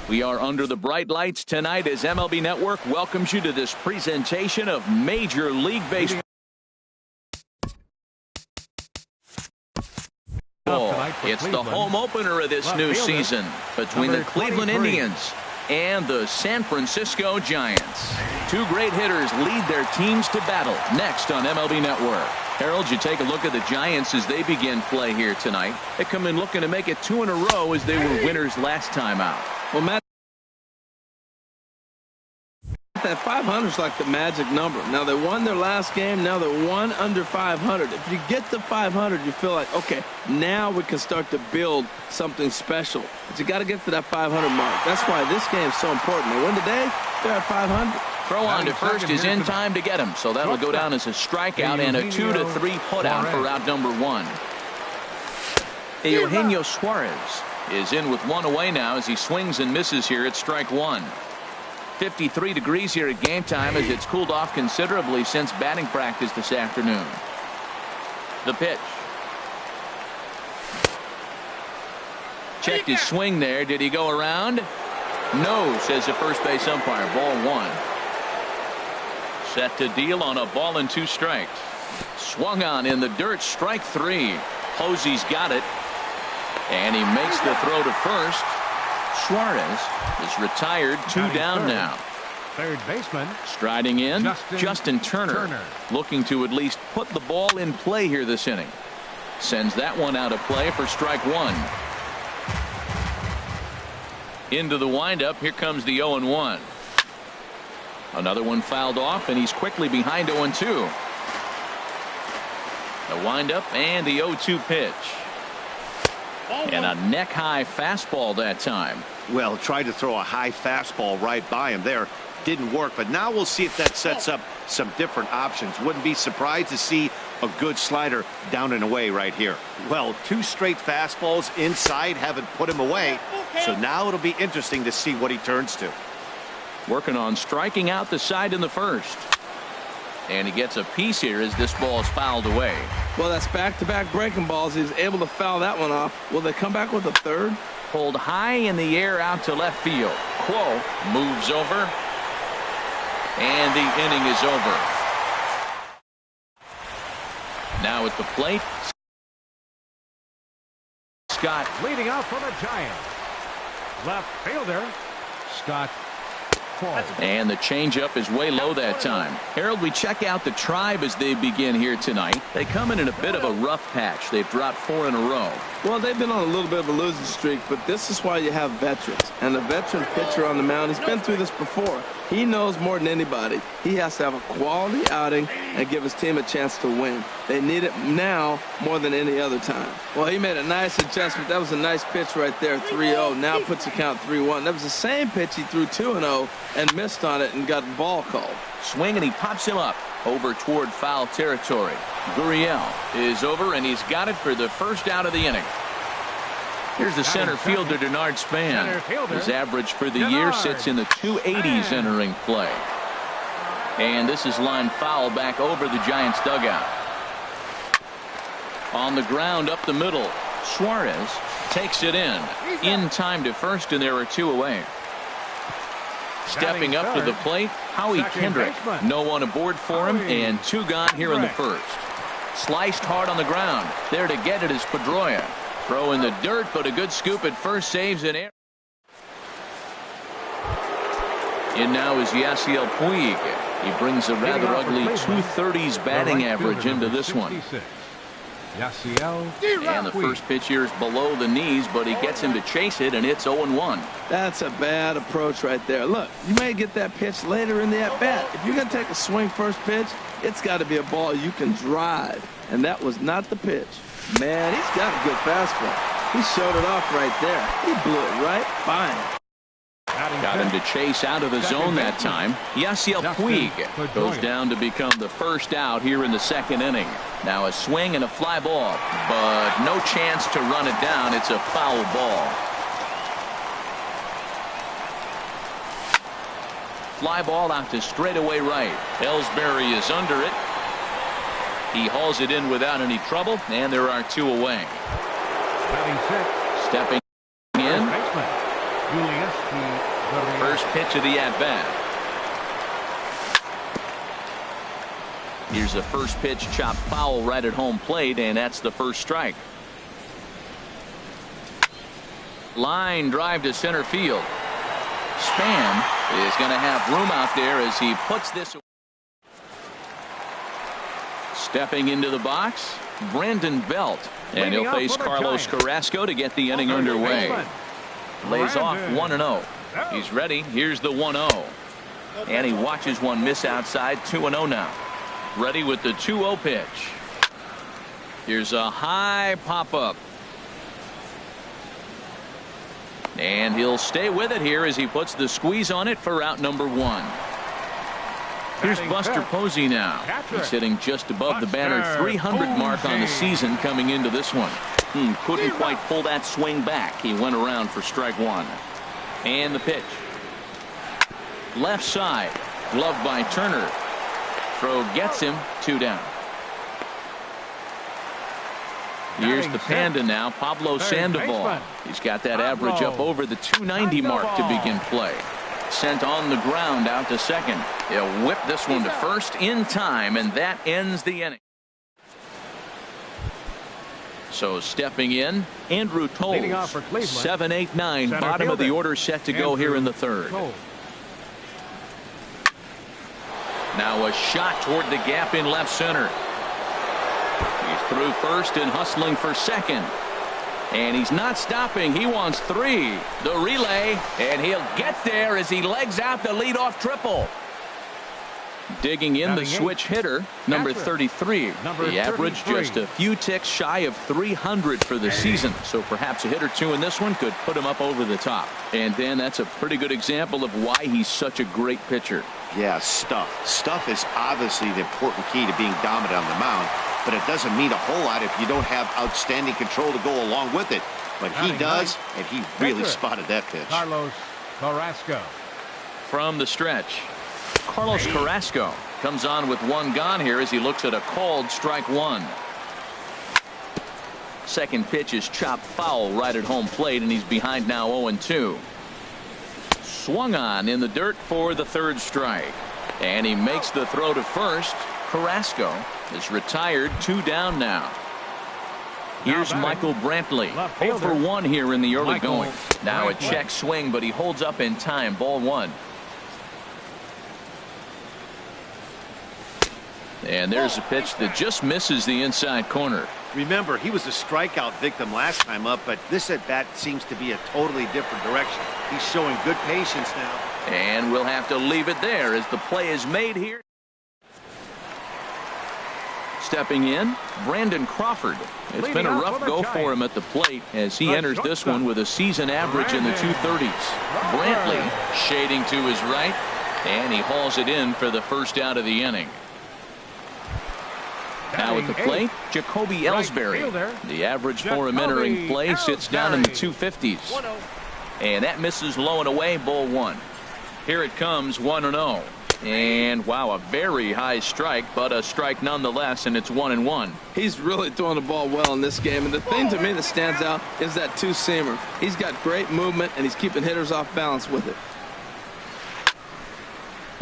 We are under the bright lights tonight as MLB Network welcomes you to this presentation of Major League Baseball. It's the home opener of this new season between the Cleveland Indians and the San Francisco Giants. Two great hitters lead their teams to battle next on MLB Network. Harold, you take a look at the Giants as they begin play here tonight. They come in looking to make it 2 in a row as they were winners last time out. Well, Matt, that 500 is like the magic number. Now, they won their last game. Now they're 1 under 500. If you get to 500, you feel like, okay, now we can start to build something special. But you got to get to that 500 mark. That's why this game is so important. They win today, they're at 500. Throw on to first is in time to get him, so that'll go down as a strikeout and a 2-3 putout for out number 1. Eugenio Suarez is in with 1 away now as he swings and misses here at strike 1. 53 degrees here at game time as it's cooled off considerably since batting practice this afternoon. The pitch. Checked his swing there. Did he go around? No, says the first base umpire. Ball 1. Set to deal on a ball and 2 strikes. Swung on in the dirt. Strike 3. Posey's got it. And he makes the throw to first. Suarez is retired. 2 down now. Third baseman. Striding in, Justin Turner. Looking to at least put the ball in play here this inning. Sends that one out of play for strike 1. Into the windup. Here comes the 0-1. Another one fouled off, and he's quickly behind 0-2. The windup and the 0-2 pitch. And a neck-high fastball that time. Well, tried to throw a high fastball right by him there. Didn't work, but now we'll see if that sets up some different options. Wouldn't be surprised to see a good slider down and away right here. Well, 2 straight fastballs inside haven't put him away, so now it'll be interesting to see what he turns to. Working on striking out the side in the first. And he gets a piece here as this ball is fouled away. Well, that's back-to-back breaking balls. He's able to foul that one off. Will they come back with a third? Pulled high in the air out to left field. Quo moves over. And the inning is over. Now at the plate, Scott. Leading out for the Giants. Left fielder, Scott. And the changeup is way low that time. Harold, we check out the Tribe as they begin here tonight. They come in a bit of a rough patch. They've dropped 4 in a row. Well, they've been on a little bit of a losing streak, but this is why you have veterans. And a veteran pitcher on the mound, he's been through this before. He knows more than anybody. He has to have a quality outing and give his team a chance to win. They need it now more than any other time. Well, he made a nice adjustment. That was a nice pitch right there, 3-0. Now puts the count 3-1. That was the same pitch he threw 2-0 and missed on it and got the ball called. Swing, and he pops him up over toward foul territory. Gurriel is over, and he's got it for the first out of the inning. Here's the center fielder, Denard Span. His average for the year sits in the 280s entering play. And this is line foul back over the Giants dugout. On the ground up the middle. Suarez takes it in time to first, and there are 2 away. Stepping up to the plate, Howie Kendrick. No one aboard for him, and 2 gone here in the first. Sliced hard on the ground. There to get it is Pedroia. Throw in the dirt, but a good scoop at first, saves an error. In now is Yasiel Puig. He brings a rather ugly 230s batting average into this one. And the first pitch here is below the knees, but he gets him to chase it, and it's 0-1. That's a bad approach right there. Look, you may get that pitch later in the at-bat. If you're going to take a swing first pitch, it's got to be a ball you can drive, and that was not the pitch. Man, he's got a good fastball. He showed it off right there. He blew it right by him. Got him to chase out of the zone that time. Yasiel Puig goes down to become the first out here in the second inning. Now a swing and a fly ball, but no chance to run it down. It's a foul ball. Fly ball out to straightaway right. Ellsbury is under it. He hauls it in without any trouble, and there are 2 away. Stepping in. first pitch of the at-bat. Here's a first pitch chopped foul right at home plate, and that's the first strike. Line drive to center field. Span is going to have room out there as he puts this away. Stepping into the box, Brandon Belt, and he'll face Carlos Carrasco to get the inning underway. Lays off 1-0. He's ready. Here's the 1-0. And he watches one miss outside. 2-0 now. Ready with the 2-0 pitch. Here's a high pop-up. And he'll stay with it here as he puts the squeeze on it for out number 1. Here's Buster Posey now. He's hitting just above the banner 300 mark on the season coming into this one. Couldn't quite pull that swing back. He went around for strike 1. And the pitch. Left side. Gloved by Turner. Throw gets him. 2 down. Here's the Panda now, Pablo Sandoval. He's got that average up over the 290 mark to begin play. Sent on the ground out to second. He'll whip this one to first in time, and that ends the inning. So stepping in, Andrew Toles. 7-8-9, bottom of the order set to go here in the third. Now a shot toward the gap in left center. He's through first and hustling for second. And he's not stopping. He wants 3. The relay, and he'll get there as he legs out the leadoff triple. Digging in the switch hitter, number 33. The average just a few ticks shy of 300 for the season. So perhaps a hit or two in this one could put him up over the top. And then that's a pretty good example of why he's such a great pitcher. Yeah, stuff. Stuff is obviously the important key to being dominant on the mound. But it doesn't mean a whole lot if you don't have outstanding control to go along with it. But he does, and he really spotted that pitch. Carlos Carrasco. From the stretch, Carlos Carrasco comes on with 1 gone here as he looks at a called strike 1. Second pitch is chopped foul right at home plate, and he's behind now 0-2. Swung on in the dirt for the third strike. And he makes the throw to first. Carrasco is retired. 2 down now. Here's Michael Brantley. 0 for 1 here in the early going. Now a check swing, but he holds up in time. Ball 1. And there's a pitch that just misses the inside corner. Remember, he was a strikeout victim last time up, but this at bat seems to be a totally different direction. He's showing good patience now. And we'll have to leave it there as the play is made here. Stepping in, Brandon Crawford. It's been a rough go for him at the plate as he enters this one with a season average in the 230s. Brantley shading to his right, and he hauls it in for the first out of the inning. Now at the plate, Jacoby Ellsbury. The average for him entering play sits down in the 250s. And that misses low and away. Ball 1. Here it comes. 1-0. And wow, a very high strike, but a strike nonetheless, and it's 1-1. He's really throwing the ball well in this game, and the thing to me that stands out is that 2-seamer. He's got great movement, and he's keeping hitters off balance with it.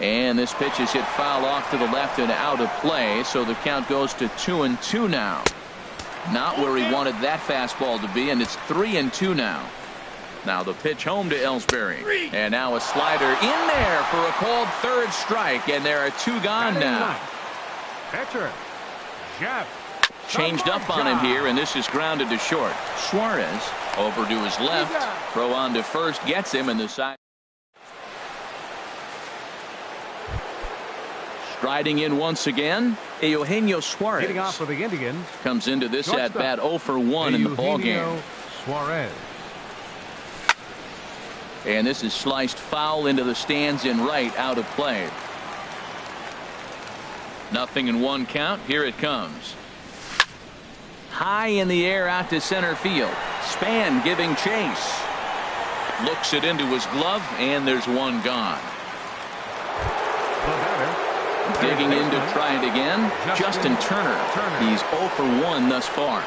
And this pitch is hit foul off to the left and out of play, so the count goes to 2-2 now. Not where he wanted that fastball to be, and it's 3-2 now. Now the pitch home to Ellsbury, and now a slider in there for a called third strike, and there are 2 gone now. Catcher Jeff changed up on him here, and this is grounded to short. Suarez over to his left, throw on to first, gets him in the side. Striding in once again, Eugenio Suarez. Hitting off for the Indians. Comes into this at bat 0 for 1 in the ballgame. Suarez. And this is sliced foul into the stands in right, out of play. 0-1 count. Here it comes. High in the air out to center field. Span giving chase. Looks it into his glove, and there's 1 gone. Digging in to try it again, Justin Turner. He's 0 for 1 thus far.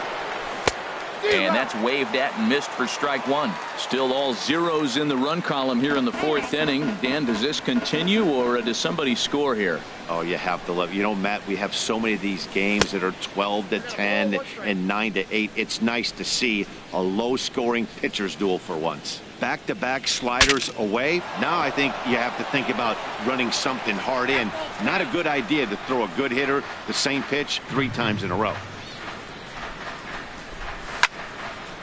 And that's waved at and missed for strike one. Still all zeros in the run column here in the fourth inning. Dan, does this continue or does somebody score here? Oh, you have to love. You know, Matt, we have so many of these games that are 12-10 and 9-8. It's nice to see a low-scoring pitcher's duel for once. Back-to-back sliders away. Now I think you have to think about running something hard in. Not a good idea to throw a good hitter the same pitch 3 times in a row.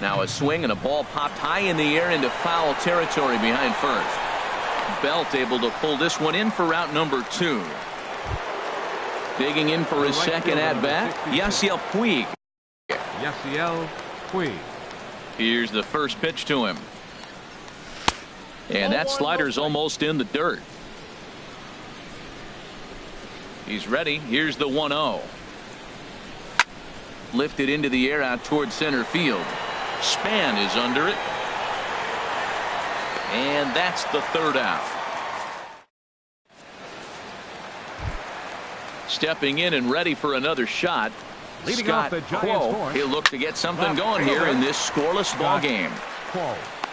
Now a swing and a ball popped high in the air into foul territory behind first. Belt able to pull this one in for route number 2. Digging in for his second at-bat, Yasiel Puig. Yasiel Puig. Here's the first pitch to him. And that slider's almost in the dirt. He's ready. Here's the 1-0. Lifted into the air out toward center field. Span is under it. And that's the third out. Stepping in and ready for another shot. Leading Scott off the Giants Quo. fourth. He'll look to get something going here in this scoreless ball game.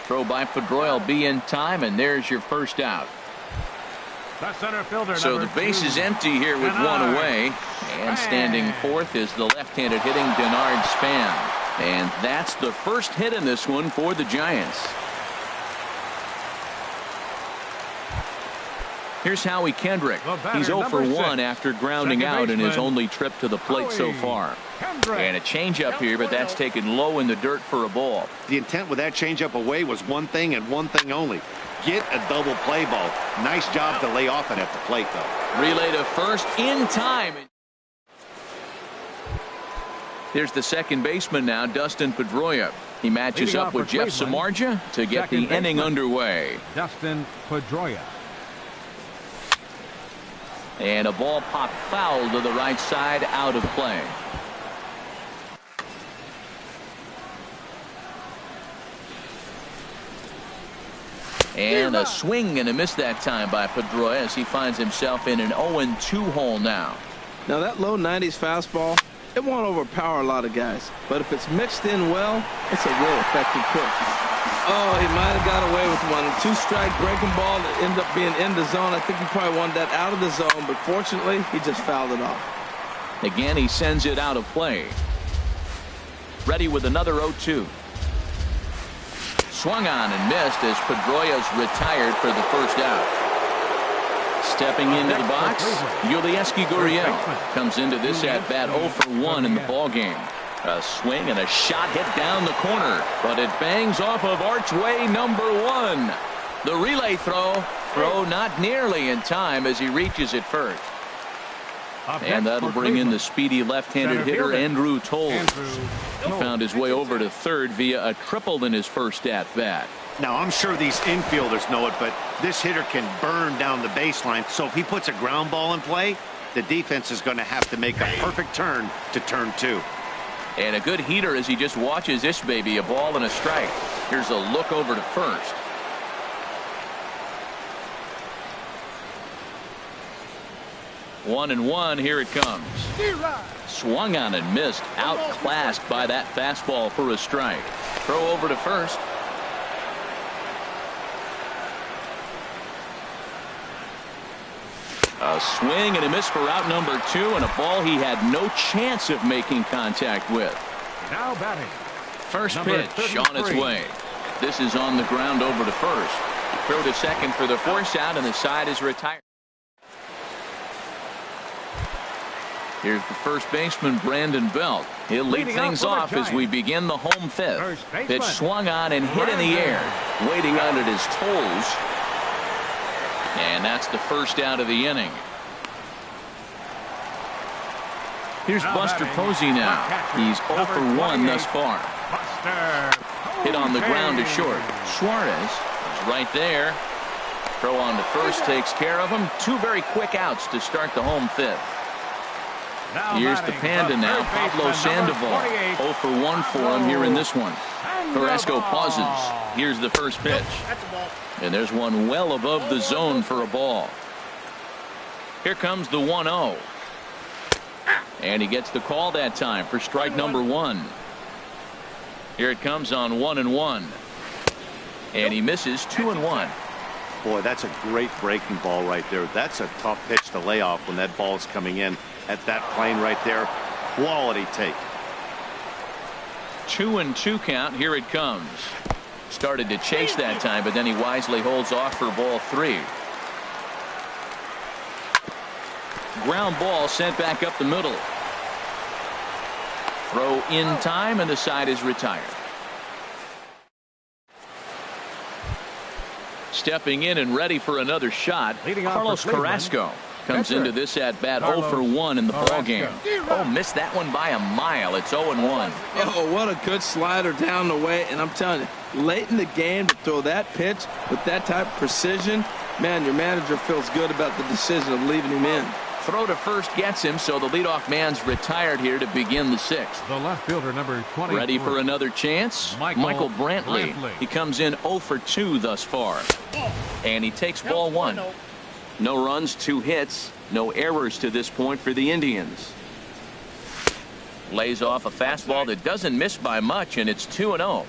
Throw by Pedroia will be in time, and there's your first out. The center fielder, so the base 2. Is empty here with one away. And standing fourth is the left-handed hitting Denard Span. And that's the first hit in this one for the Giants. Here's Howie Kendrick. He's 0 for 1 after grounding out in his only trip to the plate so far. And a changeup here, but that's taken low in the dirt for a ball. The intent with that changeup away was one thing and one thing only. Get a double play ball. Nice job to lay off it at the plate, though. Relay to first in time. Here's the second baseman now, Dustin Pedroia. He matches up with Jeff Samardzija to get the inning underway. Dustin Pedroia. And a ball popped foul to the right side, out of play. And a swing and a miss that time by Pedroia as he finds himself in an 0-2 hole now. Now that low 90s fastball, it won't overpower a lot of guys. But if it's mixed in well, it's a real effective pitch. Oh, he might have got away with one. 2-strike breaking ball that ended up being in the zone. I think he probably wanted that out of the zone, but fortunately, he just fouled it off. Again, he sends it out of play. Ready with another 0-2. Swung on and missed as Pedroia's retired for the first out. Stepping into the box, Yulieski Gurriel comes into this at-bat 0 for 1 in the ballgame. A swing and a shot hit down the corner, but it bangs off of archway number 1. The relay throw not nearly in time as he reaches it first. And that'll bring in the speedy left-handed hitter Andrew Toles. He found his way over to third via a triple in his first at-bat. Now, I'm sure these infielders know it, but this hitter can burn down the baseline. So if he puts a ground ball in play, the defense is going to have to make a perfect turn to turn 2. And a good heater as he just watches this baby, a ball and a strike. Here's a look over to first. One and one, here it comes. Swung on and missed, outclassed by that fastball for a strike. Throw over to first. A swing and a miss for out number 2, and a ball he had no chance of making contact with. Now batting. First pitch on its way. This is on the ground over to first. Throw to second for the force out, and the side is retired. Here's the first baseman, Brandon Belt. He'll lead things off as we begin the home fifth. Pitch swung on and hit in the air. Waiting on it is Toles. And that's the first out of the inning. Here's Buster Posey now. He's 0 for 1 thus far. Hit on the ground to short. Suarez is right there. Throw on to first takes care of him. 2 very quick outs to start the home fifth. Here's the Panda now, Pablo Sandoval. 0 for 1 for him here in this one. Carrasco pauses. Here's the first pitch. And there's one well above the zone for a ball. Here comes the 1-0. And he gets the call that time for strike number 1. Here it comes on 1-1. And he misses 2-1. Boy, that's a great breaking ball right there. That's a tough pitch to lay off when that ball is coming in at that plane right there. Quality take. 2-2 count. Here it comes. Started to chase that time, but then he wisely holds off for ball 3. Ground ball sent back up the middle. Throw in time, and the side is retired. Stepping in and ready for another shot, Carlos Carrasco comes into this at bat 0 for 1 in the ball game. Oh, missed that one by a mile. It's 0-1. Oh, what a good slider down the way. And I'm telling you, late in the game to throw that pitch with that type of precision, man, your manager feels good about the decision of leaving him in. Throw to first gets him, so the leadoff man's retired here to begin the 6th. The left fielder, number 20. Ready for another chance? Michael Brantley. He comes in 0 for 2 thus far. And he takes ball 1. No runs, 2 hits, no errors to this point for the Indians. Lays off a fastball that doesn't miss by much, and it's 2-0.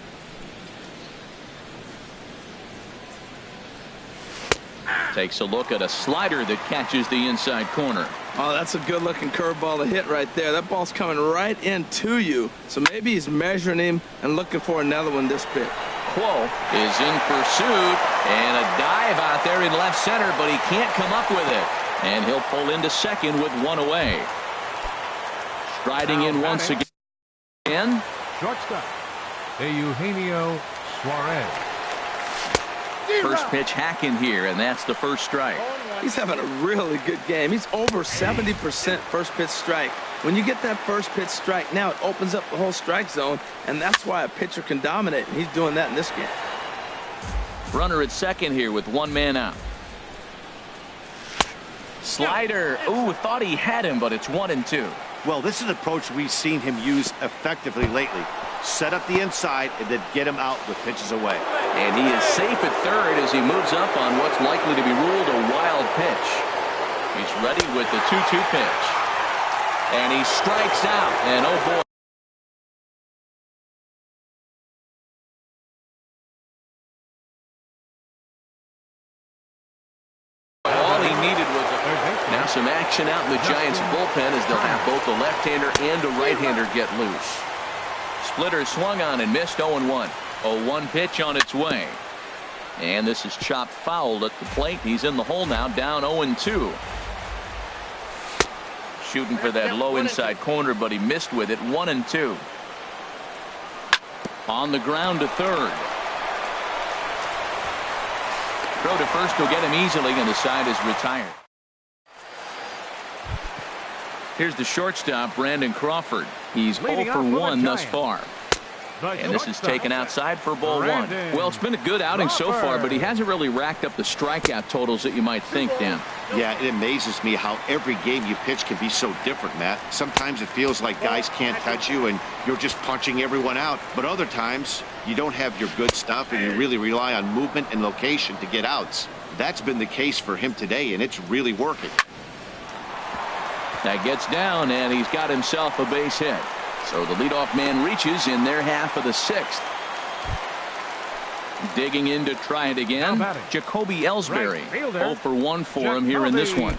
Takes a look at a slider that catches the inside corner. Oh, that's a good-looking curveball to hit right there. That ball's coming right into you. So maybe he's measuring him and looking for another one this pitch. Quo is in pursuit, and a dive out there in left center, but he can't come up with it. And he'll pull into second with 1 away. Striding in once again. Shortstop, Eugenio Suarez. First pitch hacking here, and that's the first strike. He's having a really good game. He's over 70% first pitch strike. When you get that first pitch strike, now it opens up the whole strike zone, and that's why a pitcher can dominate, and he's doing that in this game. Runner at second here with 1 man out. Slider. Ooh, thought he had him, but it's 1-2. Well, this is an approach we've seen him use effectively lately. Set up the inside and then get him out with pitches away. And he is safe at third as he moves up on what's likely to be ruled a wild pitch. He's ready with the 2-2 pitch. And he strikes out. And oh boy. All he needed was now some action out in the Giants bullpen as they'll have both a left-hander and a right-hander get loose. Splitter swung on and missed 0-1. 0-1 pitch on its way. And this is chopped foul at the plate. He's in the hole now, down 0-2. Shooting for that low inside corner, but he missed with it. 1-2. On the ground to third. Throw to first will get him easily, and the side is retired. Here's the shortstop, Brandon Crawford. He's 0 for 1 thus far. And this is taken outside for ball 1. Well, it's been a good outing so far, but he hasn't really racked up the strikeout totals that you might think, Dan. Yeah, it amazes me how every game you pitch can be so different, Matt. Sometimes it feels like guys can't touch you and you're just punching everyone out. But other times, you don't have your good stuff and you really rely on movement and location to get outs. That's been the case for him today, and it's really working. That gets down, and he's got himself a base hit. So the leadoff man reaches in their half of the 6th. Digging in to try it again, Jacoby Ellsbury. 0 for 1 for him here in this one.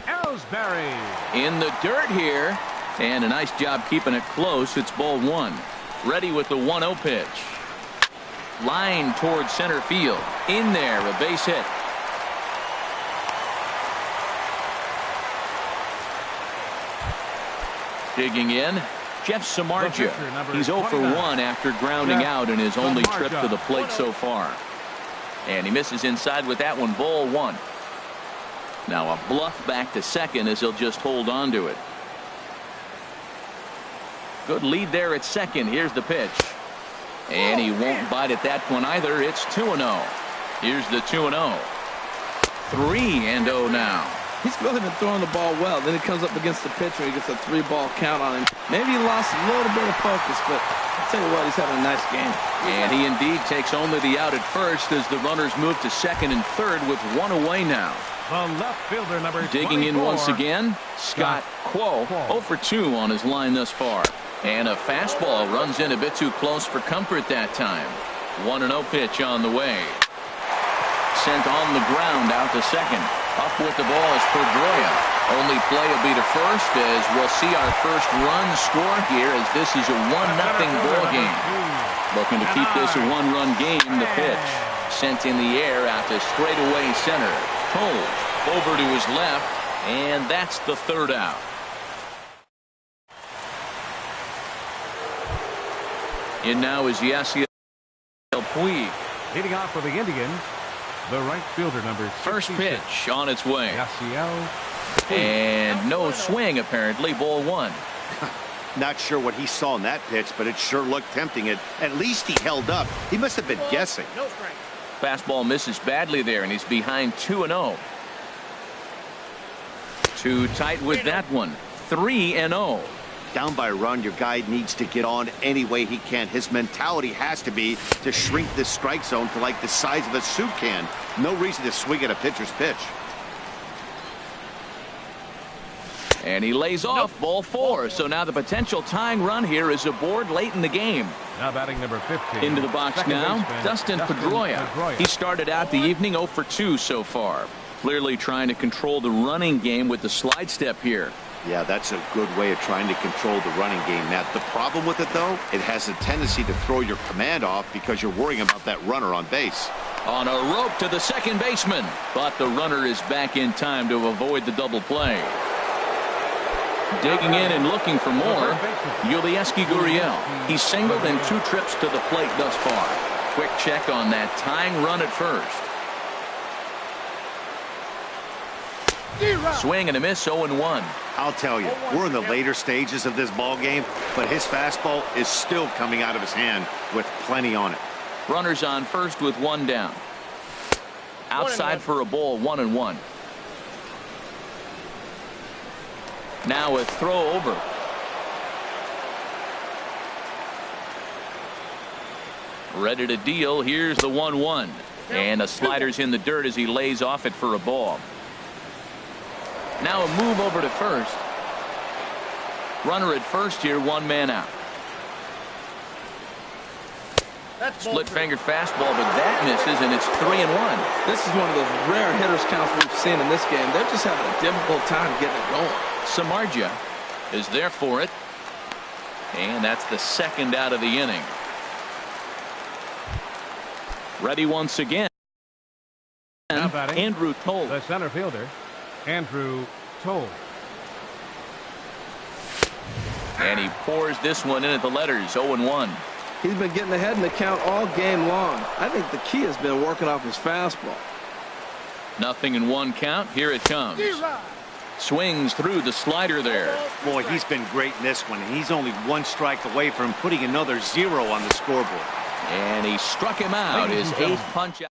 In the dirt here, and a nice job keeping it close. It's ball 1. Ready with the 1-0 pitch. Line towards center field. In there, a base hit. Digging in, Jeff Samardzija. He's 0 for 1 after grounding out in his only trip to the plate so far. And he misses inside with that one, ball 1. Now a bluff back to second as he'll just hold on to it. Good lead there at second. Here's the pitch. And he won't bite at that one either. It's 2-0. Here's the 2-0. 3-0 now. He's really been throwing the ball well. Then he comes up against the pitcher. He gets a 3-ball count on him. Maybe he lost a little bit of focus, but I'll tell you what, he's having a nice game. And he indeed takes only the out at first as the runners move to second and third with 1 away now. The left fielder, number digging 24. in once again, Scott Quo. 0 for 2 on his line thus far. And a fastball runs in a bit too close for comfort that time. 1-0 pitch on the way. Sent on the ground out to second. Up with the ball is Pedroia. Only play will be to first as we'll see our first run score here as this is a 1-0 ball game. Looking to keep this a one-run game. The pitch sent in the air out to straightaway center. Told over to his left, and that's the third out. In now is Yasiel Puig. Leading off for the Indians, the right fielder, number 66. First pitch on its way. Yasiel Puig. And no swing, apparently. Ball one. Not sure what he saw in that pitch, but it sure looked tempting. At least he held up. He must have been guessing. Fastball misses badly there, and he's behind 2-0. Too tight with that one. 3-0. Down by a run, your guy needs to get on any way he can. His mentality has to be to shrink this strike zone to like the size of a soup can. No reason to swing at a pitcher's pitch. And he lays off. Ball four. So now the potential tying run here is aboard late in the game. Now batting number 15. Into the box Second now, baseman, Dustin Pedroia. He started out the evening 0 for 2 so far. Clearly trying to control the running game with the slide step here. Yeah, that's a good way of trying to control the running game, Matt. The problem with it, though, it has a tendency to throw your command off because you're worrying about that runner on base. On a rope to the second baseman, but the runner is back in time to avoid the double play. Digging in and looking for more, Yulieski Gurriel. He's singled in 2 trips to the plate thus far. Quick check on that tying run at first. Swing and a miss, 0-1. I'll tell you, we're in the later stages of this ball game, but his fastball is still coming out of his hand with plenty on it. Runners on first with 1 down. Outside for a ball, 1-1. Now a throw over. Ready to deal. Here's the 1-1. And a slider's in the dirt as he lays off it for a ball. Now a move over to first. Runner at first here, 1 man out. Split finger fastball, but that misses, and it's 3-1. This is one of those rare hitters counts we've seen in this game. They're just having a difficult time getting it going. Samardzija is there for it. And that's the second out of the inning. Ready once again. Andrew Toll. The center fielder, Andrew Toll. And he pours this one in at the letters, 0-1. He's been getting ahead in the count all game long. I think the key has been working off his fastball. 0-1 count. Here it comes. Swings through the slider there. Boy, he's been great in this one, and he's only 1 strike away from putting another 0 on the scoreboard. And he struck him out, his 8th punch out.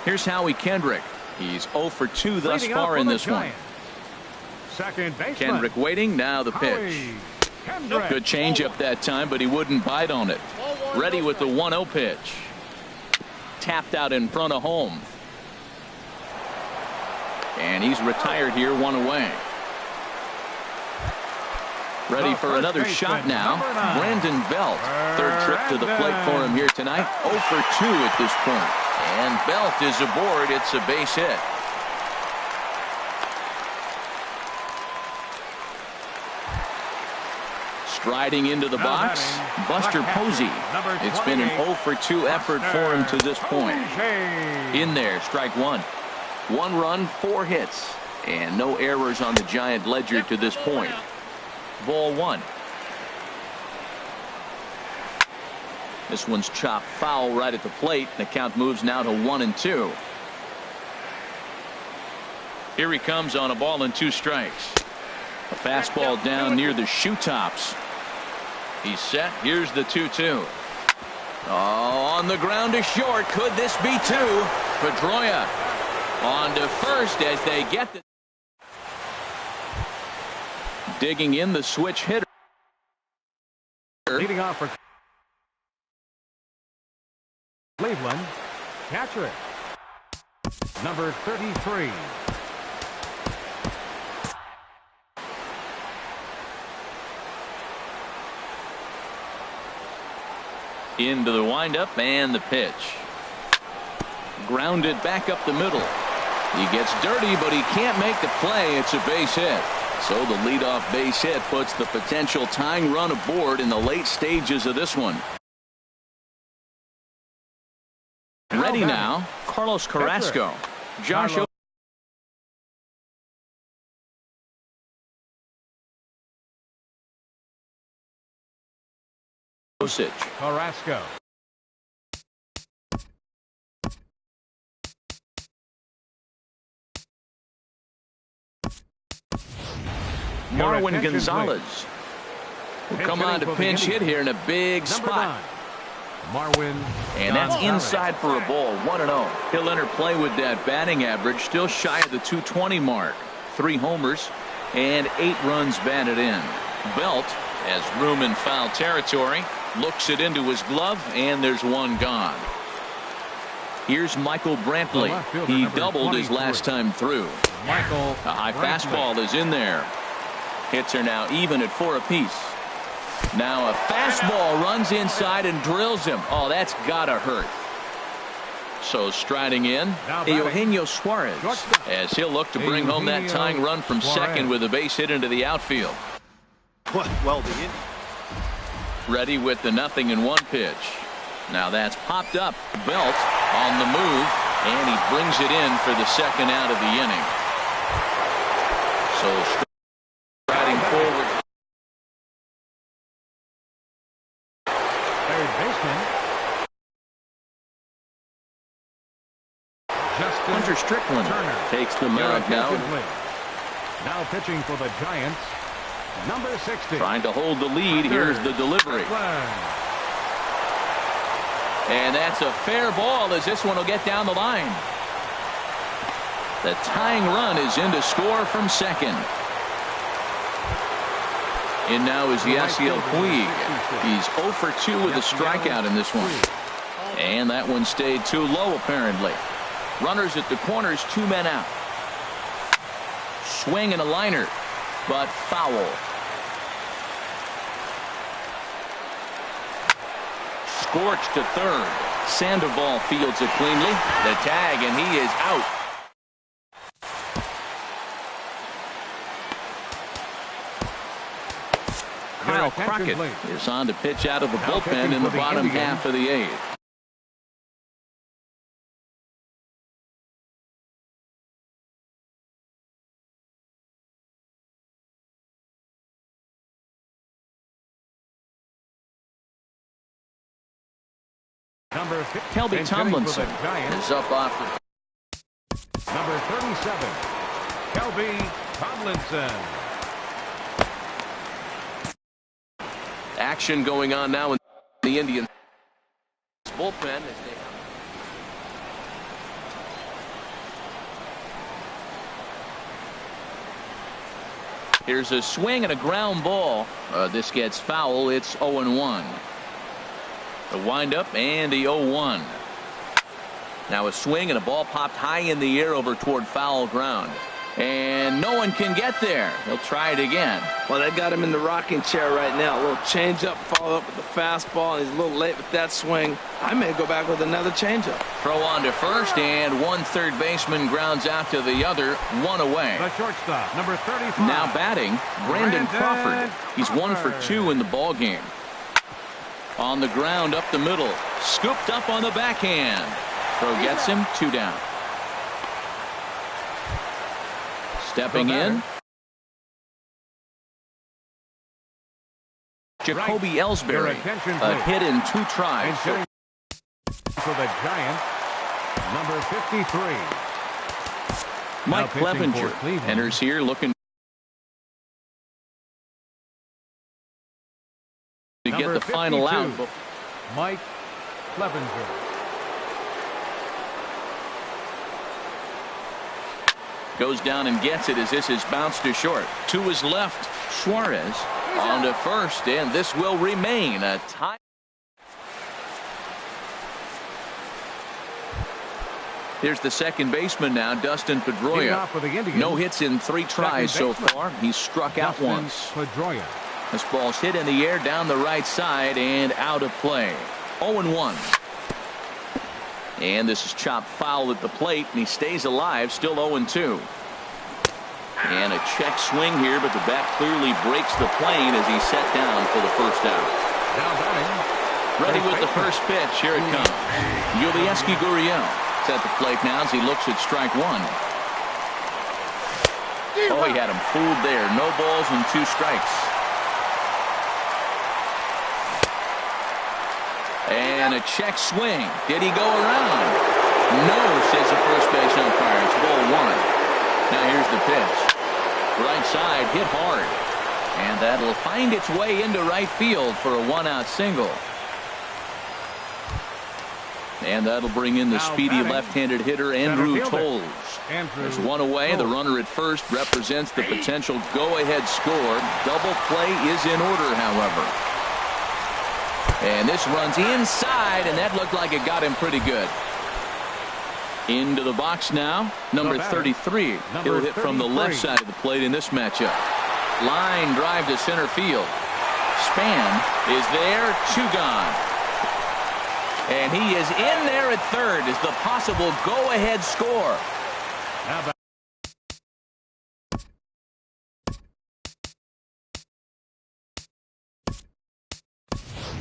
Here's Howie Kendrick. He's 0 for 2 thus far in this one. Second baseman. Kendrick waiting. Now the pitch. Good changeup that time, but he wouldn't bite on it. Ready with the 1-0 pitch. Tapped out in front of home. And he's retired here, 1 away. Ready for another shot now. Brandon Belt. 3rd trip to the plate for him here tonight. 0 for 2 at this point. And Belt is aboard. It's a base hit. Striding into the box, Buster Posey. It's been an 0 for 2 effort for him to this point. In there, strike 1. 1 run, 4 hits, and no errors on the Giant ledger to this point. Ball 1. This one's chopped foul right at the plate. The count moves now to 1-2. Here he comes on a ball and 2 strikes. A fastball down near the shoe tops. He's set. Here's the 2-2. Oh, on the ground to short. Could this be 2? Pedroia on to first as they get the. Digging in the switch hitter. Leading off for Cleveland, catcher, number 33. Into the windup and the pitch. Grounded back up the middle. He gets dirty, but he can't make the play. It's a base hit. So the leadoff base hit puts the potential tying run aboard in the late stages of this one. Ready now, Carlos Carrasco. Josh Osich. Carrasco. Marwin Gonzalez will come on to pinch hit here in a big spot. Marwin. And that's inside for a ball. 1-0. He'll enter play with that batting average still shy of the 220 mark. 3 homers and 8 runs batted in. Belt has room in foul territory. Looks it into his glove, and there's one gone. Here's Michael Brantley. He doubled his last time through. Michael. A high fastball is in there. Hits are now even at 4 apiece. Now a fastball runs inside and drills him. Oh, that's gotta hurt. So striding in, Eugenio Suarez, as he'll look to bring home that tying run from second with a base hit into the outfield. Well, ready with the 0-1 pitch. Now that's popped up. Belt on the move, and he brings it in for the second out of the inning. So striding forward. Third baseman. Hunter Strickland takes the mound now. Now pitching for the Giants, number 60. Trying to hold the lead. Here's the delivery. And that's a fair ball as this one will get down the line. The tying run is in to score from second. In now is Yasiel Puig. He's 0 for 2 with a strikeout in this one. And that one stayed too low apparently. Runners at the corners, 2 men out. Swing and a liner, but foul. Scorched to third. Sandoval fields it cleanly. The tag, and he is out. Kyle Crockett is on to pitch out of the bullpen in the bottom half of the 8th. Kelby Tomlinson is up off the number 37. Kelby Tomlinson. Action going on now in the Indians bullpen as they here's a swing and a ground ball. This gets foul. It's 0-1. The windup and the 0-1. Now a swing and a ball popped high in the air over toward foul ground. And no one can get there. He'll try it again. Well, they got him in the rocking chair right now. A little changeup, followed up with the fastball, and he's a little late with that swing. I may go back with another changeup. Throw on to first, and one third baseman grounds out to the other, 1 away. The shortstop, number 35. Now batting, Brandon Crawford. He's 1 for 2 in the ball game. On the ground up the middle, scooped up on the backhand. Throw gets him, 2 down. Stepping in, Jacoby Ellsbury, a hit in 2 tries. For the Giants, number 53. Mike Clevenger enters here looking to get the final out. Mike Clevenger. Goes down and gets it as this is bounced to short. To his left, Suarez on to first, and this will remain a tie. Here's the second baseman now, Dustin Pedroia. No hits in 3 tries so far. He's struck out once. This ball's hit in the air down the right side and out of play. 0-1. And this is chopped foul at the plate, and he stays alive, still 0-2. And a check swing here, but the bat clearly breaks the plane as he's set down for the first out. Now batting. Ready with the first pitch. Here it comes. Yulieski Gurriel is at the plate now as he looks at strike one. Oh, he had him fooled there. No balls and 2 strikes. And a check swing. Did he go around? No, says the first base umpire. It's ball 1. Now here's the pitch. Right side, hit hard. And that'll find its way into right field for a 1-out single. And that'll bring in the speedy left-handed hitter Andrew Toles. There's one away. The runner at first represents the potential go-ahead score. Double play is in order, however. And this runs inside, and that looked like it got him pretty good. Into the box now, number 33. He'll hit from the left side of the plate in this matchup. Line drive to center field. Span is there, 2 gone. And he is in there at third as the possible go-ahead score.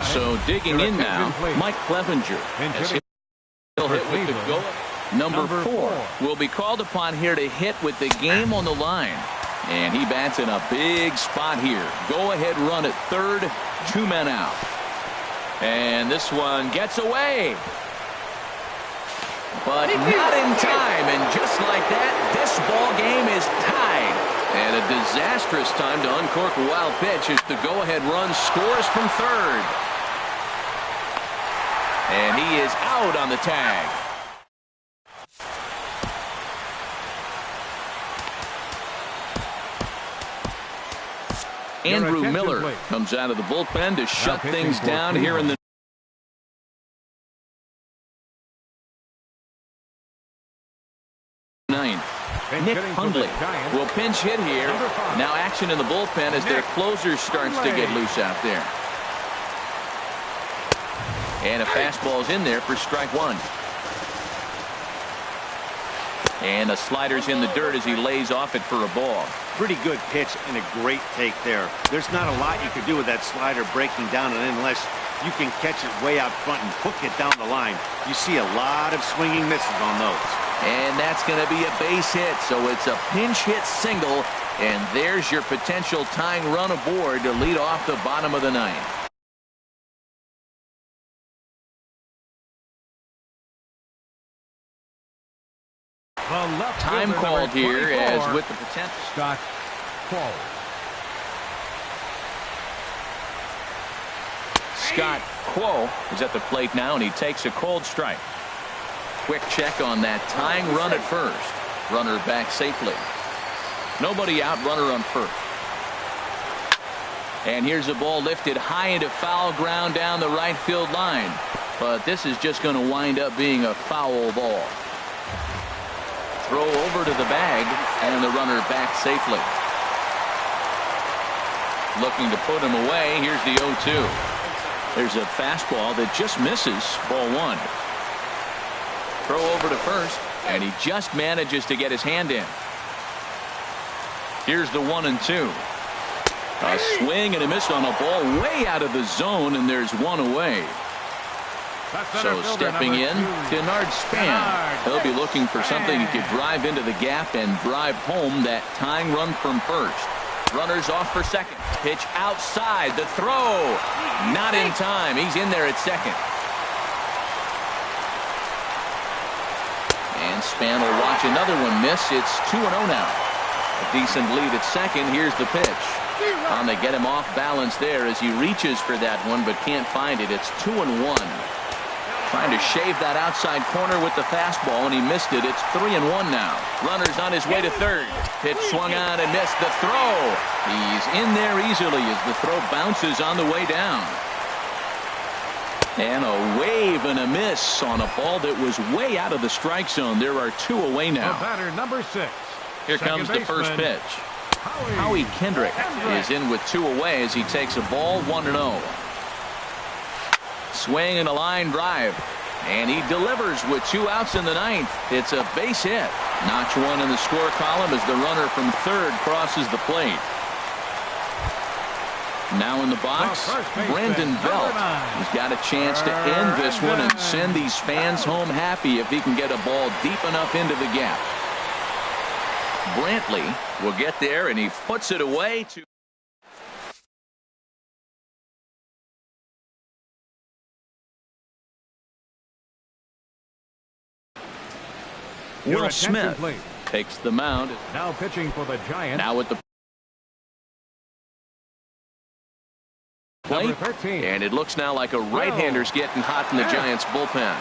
So digging in now, Mike Clevenger. He'll hit with the go. Number 4 will be called upon here to hit with the game on the line. And he bats in a big spot here. Go-ahead run at third, 2 men out. And this one gets away. But not in time. And just like that, this ball game is tied. And a disastrous time to uncork a wild pitch as the go-ahead run scores from third. And he is out on the tag. Andrew Miller comes out of the bullpen to shut things down here in the ninth. Nick Hundley will pinch hit here. Now action in the bullpen as their closer starts to get loose out there. And a fastball's in there for strike 1. And a slider's in the dirt as he lays off it for a ball. Pretty good pitch and a great take there. There's not a lot you can do with that slider breaking down, and unless you can catch it way out front and hook it down the line, you see a lot of swinging misses on those. And that's going to be a base hit, so it's a pinch hit single, and there's your potential tying run aboard to lead off the bottom of the ninth. Time called here as with the potential. Scott Quo. Scott Quo is at the plate now, and he takes a cold strike. Quick check on that tying run at first. Runner back safely. Nobody out, runner on first. And here's a ball lifted high into foul ground down the right field line. But this is just going to wind up being a foul ball. Throw over to the bag, and the runner back safely. Looking to put him away. Here's the 0-2. There's a fastball that just misses. Ball 1. Throw over to first, and he just manages to get his hand in. Here's the 1-2. A swing and a miss on a ball way out of the zone, and there's one away. So stepping in, Denard Span. He'll be looking for something he could drive into the gap and drive home that tying run from first. Runners off for second. Pitch outside. The throw. Not in time. He's in there at second. And Span will watch another one miss. It's 2-0 now. A decent lead at second. Here's the pitch. And they get him off balance there as he reaches for that one but can't find it. It's 2-1. Trying to shave that outside corner with the fastball, and he missed it. It's 3-1 now. Runner's on his way to third. Pitch swung on and missed. The throw. He's in there easily as the throw bounces on the way down. And a wave and a miss on a ball that was way out of the strike zone. There are 2 away now. The batter, number 6. Here comes the first pitch. Howie Kendrick is in with 2 away as he takes a ball 1-0. Swing and a line drive. And he delivers with 2 outs in the 9th. It's a base hit. Notch 1 in the score column as the runner from third crosses the plate. Now in the box, Brandon Belt. He's got a chance to end this one and send these fans home happy if he can get a ball deep enough into the gap. Brantley will get there, and he puts it away to Will Smith takes the mound. Now pitching for the Giants. Now at the plate. And it looks now like a right-hander's getting hot in the Giants bullpen.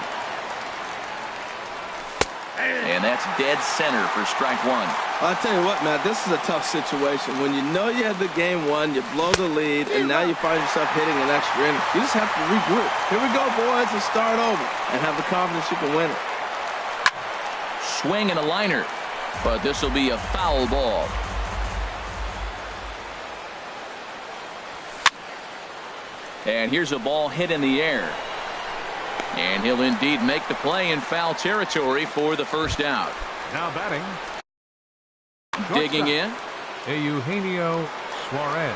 And that's dead center for strike 1. I'll tell you what, Matt, this is a tough situation. When you know you had the game won, you blow the lead, and now you find yourself hitting an extra inning. You just have to regroup. Here we go, boys, and start over, and have the confidence you can win it. Swing and a liner, but this will be a foul ball. And here's a ball hit in the air. And he'll indeed make the play in foul territory for the first out. Now batting. Digging in. Eugenio Suarez.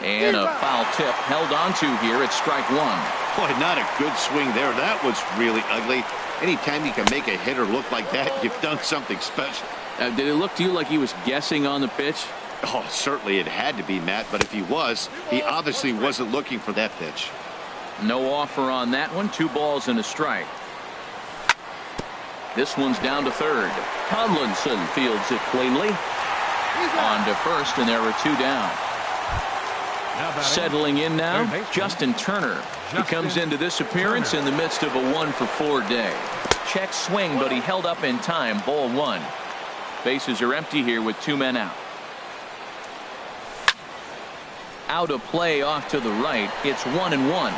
And a foul tip held onto here at strike 1. Boy, not a good swing there. That was really ugly. Anytime you can make a hitter look like that, you've done something special. Did it look to you like he was guessing on the pitch? Oh, certainly it had to be, Matt, but if he was, he obviously wasn't looking for that pitch. No offer on that one. 2 balls and a strike. This one's down to third. Tomlinson fields it cleanly. On to first, and there are 2 down. Settling in now, Justin Turner. He comes into this appearance in the midst of a 1-for-4 day. Check swing, but he held up in time. Ball 1. Bases are empty here with 2 men out. Out of play off to the right. It's 1-1.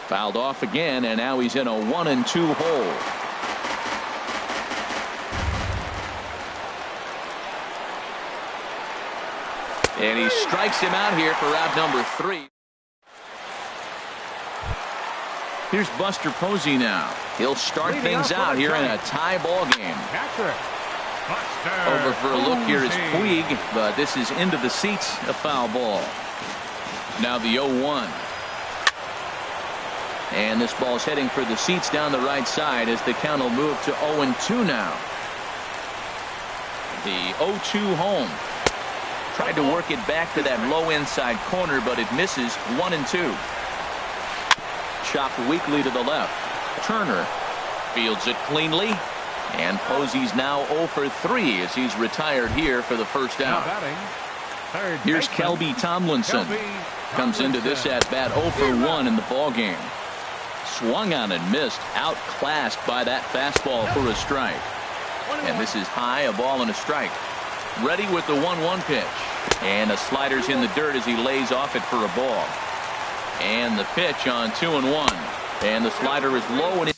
Fouled off again, and now he's in a 1-2 hole. And he strikes him out here for out number 3. Here's Buster Posey now. He'll start things out here in a tie ball game. Over for a look here is Puig, but this is into the seats, a foul ball. Now the 0-1. And this ball's heading for the seats down the right side as the count will move to 0-2 now. The 0-2 home. Tried to work it back to that low inside corner, but it misses. 1-2. Chopped weakly to the left. Turner fields it cleanly. And Posey's now 0-for-3 as he's retired here for the first out. Here's Kelby Tomlinson. Comes into this at-bat 0-for-1 in the ballgame. Swung on and missed. Outclassed by that fastball for a strike. And this is high, a ball and a strike. Ready with the 1-1 pitch. And the slider's in the dirt as he lays off it for a ball. And the pitch on 2-1. And the slider is low and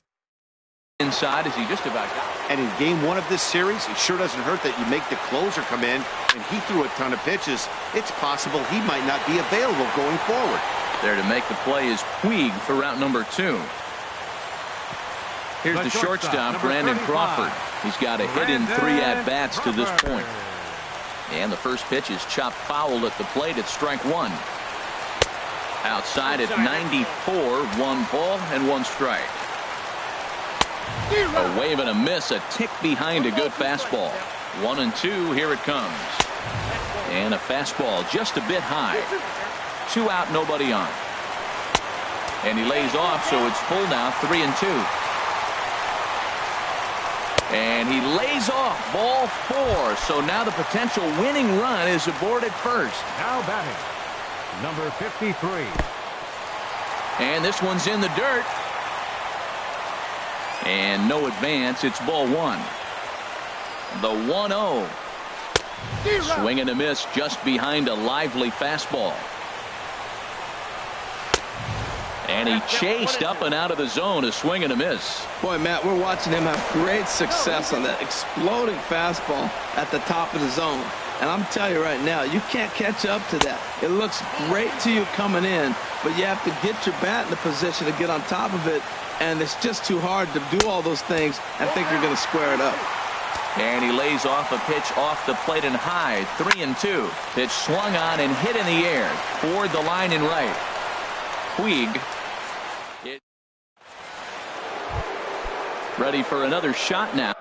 inside as he just about got it. And in game 1 of this series, it sure doesn't hurt that you make the closer come in, and he threw a ton of pitches. It's possible he might not be available going forward. There to make the play is Puig for route number 2. Here's the shortstop, Brandon Crawford. He's got a hit in 3 at-bats to this point. And the first pitch is chopped foul at the plate at strike 1. Outside at 94, 1 ball and 1 strike. A wave and a miss, a tick behind a good fastball. 1-2, here it comes. And a fastball just a bit high. 2 out, nobody on. And he lays off, so it's full now, 3-2. And he lays off, ball 4. So now the potential winning run is aboard at first. Now batting, number 53. And this one's in the dirt. And no advance. It's ball 1. The 1-0. Swing and a miss just behind a lively fastball. And he chased up and out of the zone, a swing and a miss. Boy, Matt, we're watching him have great success on that exploding fastball at the top of the zone. And I'm telling you right now, you can't catch up to that. It looks great to you coming in, but you have to get your bat in the position to get on top of it, and it's just too hard to do all those things and think you're going to square it up. And he lays off a pitch off the plate and high, 3-2. Pitch swung on and hit in the air toward the line and right. Puig ready for another shot now.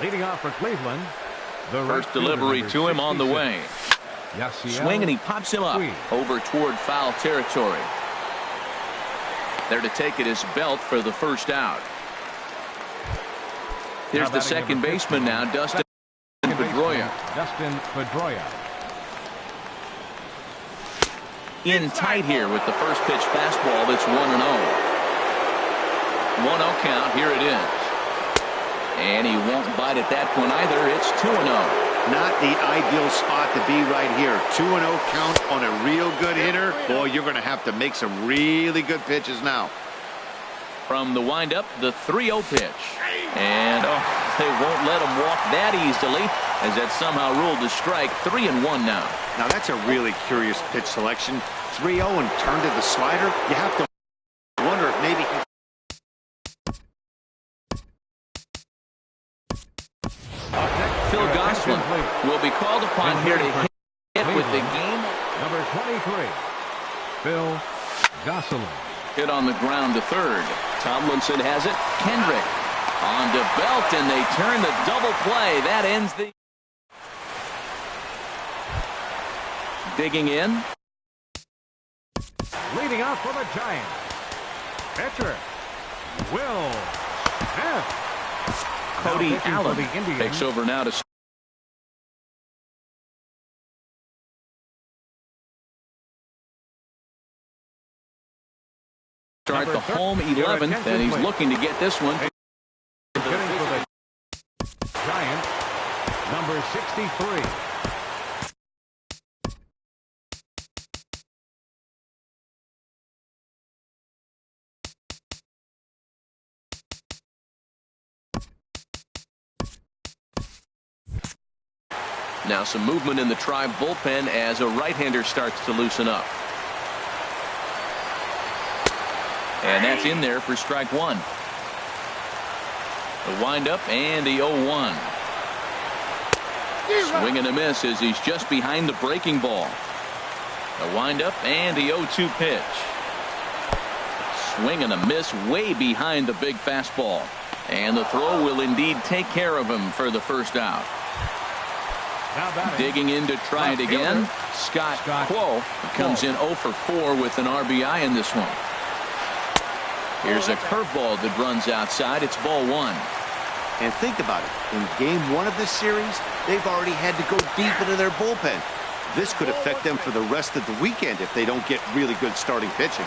Leading off for Cleveland, the first delivery to him on the way. Swing and he pops him up over toward foul territory. There to take it is Belt for the first out. Here's the second baseman now, Dustin Pedroia. In tight here with the first pitch fastball. That's 1-0. 1-0 count. Here it is. And he won't bite at that point either. It's 2-0. Not the ideal spot to be right here. 2-0 count on a real good hitter. Boy, you're going to have to make some really good pitches now. From the windup, the 3-0 pitch. And they won't let him walk that easily, as that's somehow ruled a strike. 3-1 now. Now that's a really curious pitch selection. 3-0 and turned to the slider. You have to wonder if maybe he... Phil Gosselin will be called upon here to hit with the game. Number 23, Phil Gosselin. Hit on the ground to third. Tomlinson has it. Kendrick on to Belt, and they turn the double play. That ends the... Digging in. Leading off for the Giants, pitcher Will Smith. Cody Allen takes over now to start the home 11th, and he's looking to get this one. Hitting for the Giants, number 63. Now some movement in the Tribe bullpen as a right-hander starts to loosen up. And that's in there for strike one. The windup and the 0-1. Swing and a miss as he's just behind the breaking ball. The windup and the 0-2 pitch. Swing and a miss way behind the big fastball. And the throw will indeed take care of him for the first out. Digging in to try it again. Scott Quo comes in 0 for 4 with an RBI in this one. Here's a curveball that runs outside. It's ball one. And think about it. In game one of this series, they've already had to go deep into their bullpen. This could affect them for the rest of the weekend if they don't get really good starting pitching.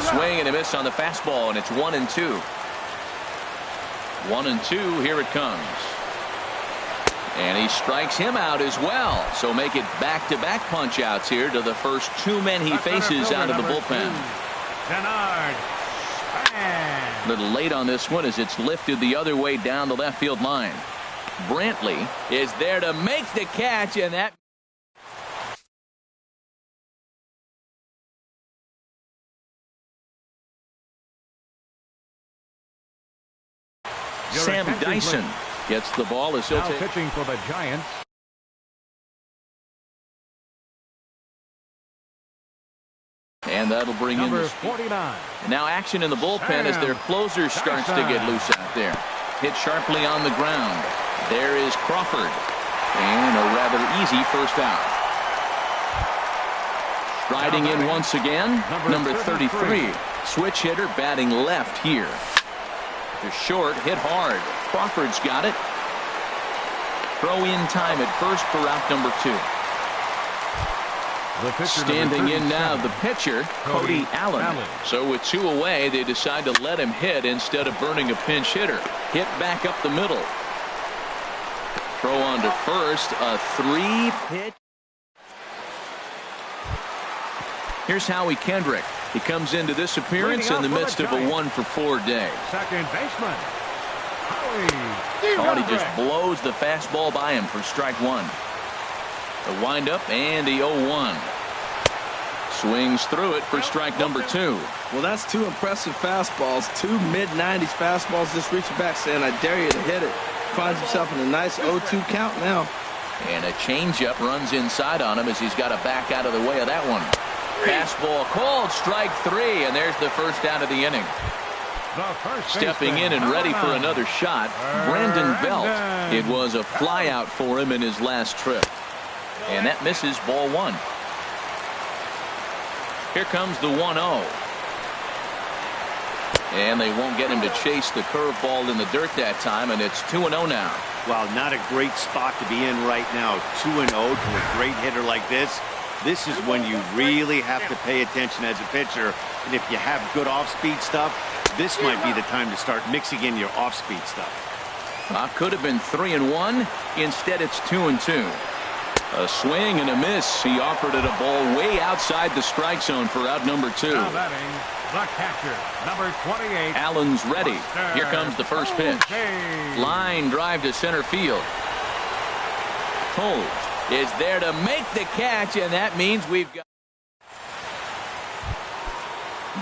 Swing and a miss on the fastball, and it's 1-2. 1-2. Here it comes. And he strikes him out as well. So make it back-to-back punch-outs here to the first two men he faces out of the bullpen. A little late on this one as it's lifted the other way down the left field line. Brantley is there to make the catch, and that... Sam Dyson gets the ball as he'll take... pitching for the Giants. And that'll bring in number the 49. Now action in the bullpen as their closer starts to get loose out there. Hit sharply on the ground. There is Crawford. And a rather easy first out. Striding in once again, number 33. Switch hitter batting left here. To short, hit hard. Crawford's got it. Throw in time at first for out number 2. Standing in now, the pitcher, Cody Allen. So with 2 away, they decide to let him hit instead of burning a pinch hitter. Hit back up the middle. Throw on to first, a 3-pitch. Here's Howie Kendrick. He comes into this appearance in the midst of a 1-for-4 day. Second baseman, Howie. Thought he just blows the fastball by him for strike one. The windup and the 0-1. Swings through it for strike number 2. Well, that's two impressive fastballs. Two mid-90s fastballs just reaching back saying, I dare you to hit it. Finds himself in a nice 0-2 count now. And a changeup runs inside on him as he's got to back out of the way of that one. Fastball called, strike 3, and there's the first out of the inning. Stepping in and ready for another shot, Brandon Belt. It was a flyout for him in his last trip. And that misses, ball 1. Here comes the 1-0. And they won't get him to chase the curveball in the dirt that time, and it's 2-0 now. Wow, not a great spot to be in right now. 2-0 to a great hitter like this. This is when you really have to pay attention as a pitcher. And if you have good off-speed stuff, this might be the time to start mixing in your off-speed stuff. Could have been 3-1. Instead, it's 2-2. A swing and a miss. He offered it a ball way outside the strike zone for out number 2. Now batting, the catcher, number 28. Allen's ready. Here comes the first pitch. Line drive to center field. Coles is there to make the catch, and that means we've got.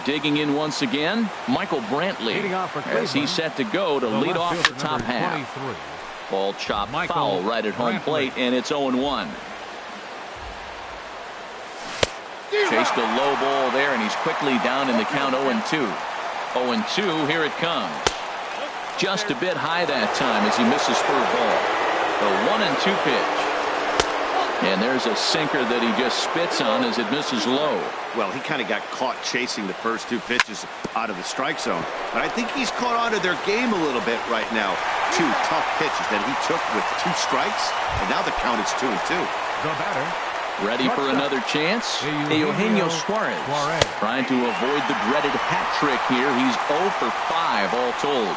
Digging in once again, Michael Brantley as he's set to go to lead off the top half. Ball chopped foul right at home plate, and it's 0-1. Chased a low ball there, and he's quickly down in the count 0-2. 0-2, here it comes. Just a bit high that time as he misses for a ball. The 1-2 pitch. And there's a sinker that he just spits on as it misses low. Well, he kind of got caught chasing the first 2 pitches out of the strike zone. But I think he's caught on to their game a little bit right now. 2 tough pitches that he took with 2 strikes, and now the count is 2-2. The batter. Ready for another chance? Eugenio Suarez trying to avoid the dreaded hat trick here. He's 0 for 5 all told.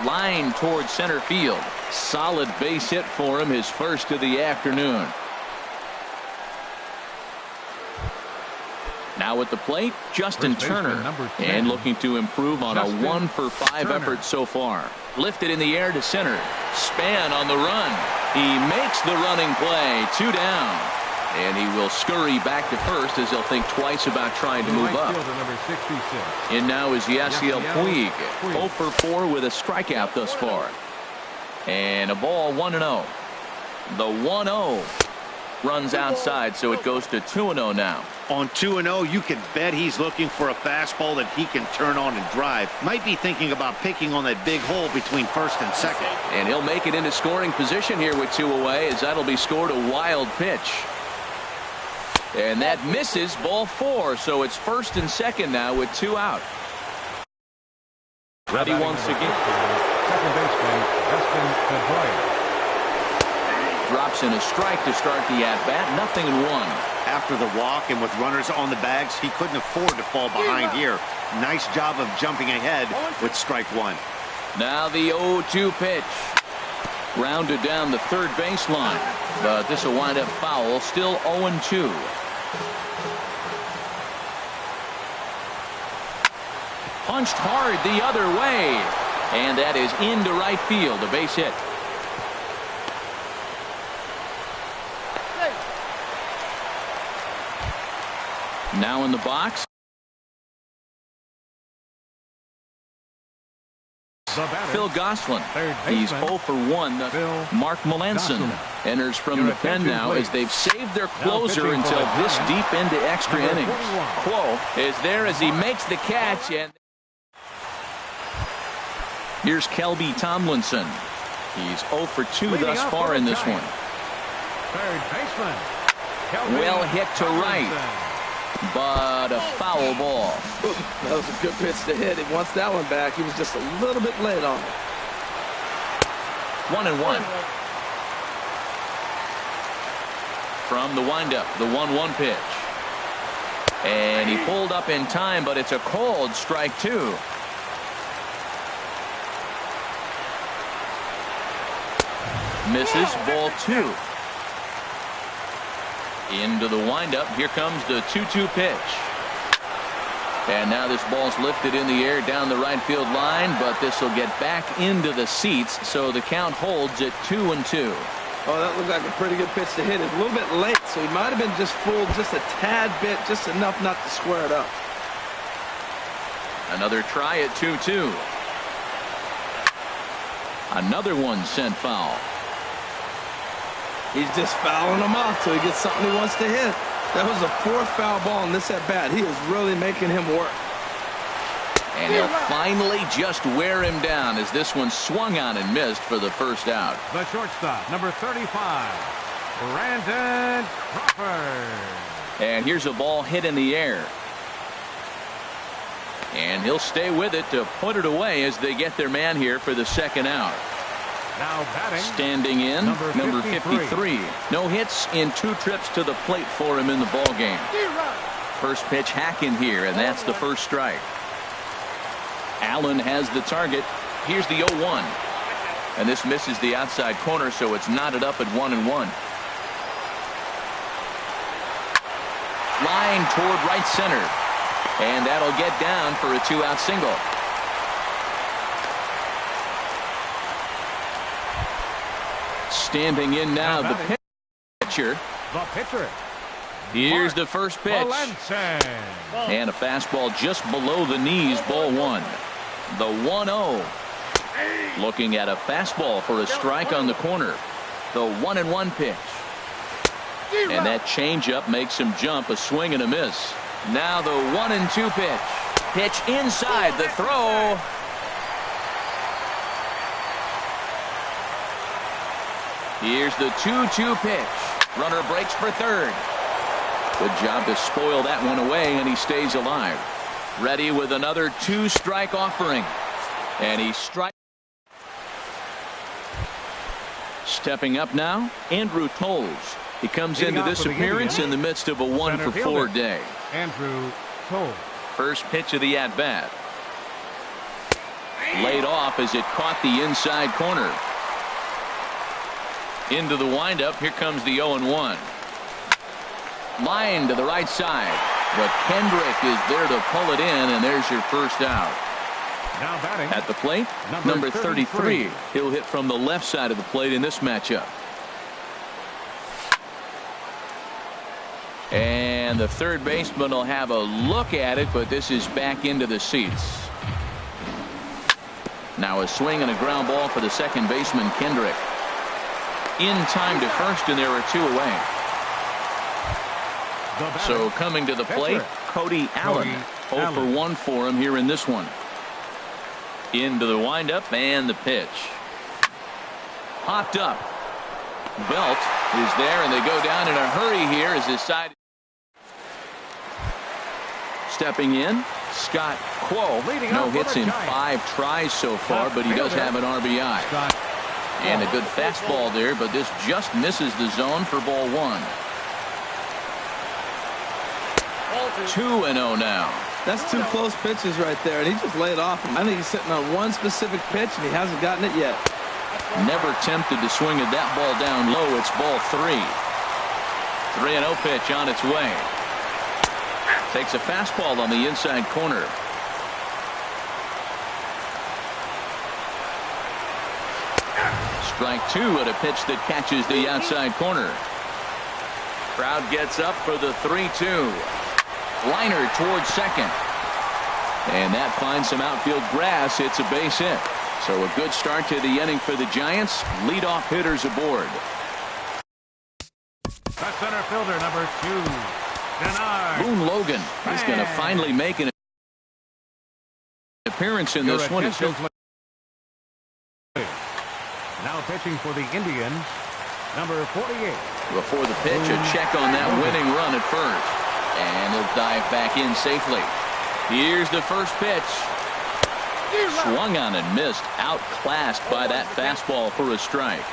Line towards center field. Solid base hit for him, his first of the afternoon. Now at the plate, Justin Turner, and looking to improve on a 1 for 5 effort so far. Lifted in the air to center. Span on the run. He makes the running play. 2 down. And he will scurry back to first as he'll think twice about trying to move up. And now is Yasiel Puig. 0 for 4 with a strikeout thus far. And a ball 1-0. The 1-0 runs outside, so it goes to 2-0 now. On 2-0, you can bet he's looking for a fastball that he can turn on and drive. Might be thinking about picking on that big hole between first and second. And he'll make it into scoring position here with 2 away, as that'll be scored a wild pitch. And that misses, ball 4, so it's first and second now with 2 out. Ready once again. Second baseman, Dustin Pedroia. Drops in a strike to start the at-bat. 0-1. After the walk and with runners on the bags, he couldn't afford to fall behind here. Nice job of jumping ahead with strike 1. Now the 0-2 pitch. Rounded down the third baseline. But this will wind up foul. Still 0-2. Punched hard the other way. And that is into right field. A base hit. Now in the box. Phil Gosselin. He's 0 for 1. Mark Melanson enters from the pen now as they've saved their closer until this deep into extra innings. Quo is there as he makes the catch, and here's Kelby Tomlinson. He's 0 for 2 thus far in this one. Third baseman. Well hit to right. But a foul ball. That was a good pitch to hit. He wants that one back. He was just a little bit late on it. 1-1. From the windup, the 1-1 pitch. And he pulled up in time, but it's a called strike 2. Misses, ball 2. Into the windup. Here comes the 2-2 pitch. And now this ball's lifted in the air down the right field line, but this will get back into the seats, so the count holds at 2-2. Oh, that looked like a pretty good pitch to hit. It's a little bit late, so he might have been just fooled just a tad bit, just enough not to square it up. Another try at 2-2. Another one sent foul. He's just fouling them off till he gets something he wants to hit. That was a fourth foul ball in this at bat. He is really making him work. And he'll finally just wear him down as this one swung on and missed for the first out. The shortstop, number 35, Brandon Crawford. And here's a ball hit in the air. And he'll stay with it to put it away as they get their man here for the second out. Now batting, standing in, number 53. No hits in 2 trips to the plate for him in the ball game. First pitch hacking here, and that's the first strike. Allen has the target. Here's the 0-1. And this misses the outside corner, so it's knotted up at 1-1. Line toward right center. And that'll get down for a 2-out single. Standing in now, the pitcher. Here's the first pitch. And a fastball just below the knees, ball 1. The 1-0. Looking at a fastball for a strike on the corner. The 1-1 pitch. And that changeup makes him jump, a swing and a miss. Now the 1-2 pitch. Pitch inside, the throw. Here's the 2-2 pitch. Runner breaks for third. Good job to spoil that one away, and he stays alive. Ready with another 2-strike offering. And he strikes. Stepping up now, Andrew Toles. He comes into this appearance in the midst of a 1-for-4 day. Andrew Toles. First pitch of the at-bat. Laid off as it caught the inside corner. Into the windup. Here comes the 0-1. Line to the right side. But Kendrick is there to pull it in, and there's your first out. Now batting at the plate, number 33. He'll hit from the left side of the plate in this matchup. And the third baseman will have a look at it, but this is back into the seats. Now a swing and a ground ball for the second baseman, Kendrick. In time to first, and there are 2 away. So coming to the plate, Cody Allen. 0 for 1 for him here in this one. Into the windup and the pitch. Popped up. Belt is there, and they go down in a hurry here as his side. Stepping in, Scott Quo. No hits in 5 tries so far, but he does have an RBI. And a good fastball there, but this just misses the zone for ball 1. 2-0 now. That's 2 close pitches right there, and he just laid off him. I think he's sitting on one specific pitch, and he hasn't gotten it yet. Never tempted to swing at that ball down low. It's ball 3. 3-0 pitch on its way. Takes a fastball on the inside corner. Strike 2 at a pitch that catches the outside corner. Crowd gets up for the 3-2. Liner towards second. And that finds some outfield grass. It's a base hit. So a good start to the inning for the Giants. Leadoff hitters aboard. The center fielder, number 2, Denard. Boone Logan is going to finally make an appearance in this one. Now pitching for the Indians, number 48. Before the pitch, a check on that winning run at first. And he'll dive back in safely. Here's the first pitch. Swung on and missed. Outclassed by that fastball for a strike.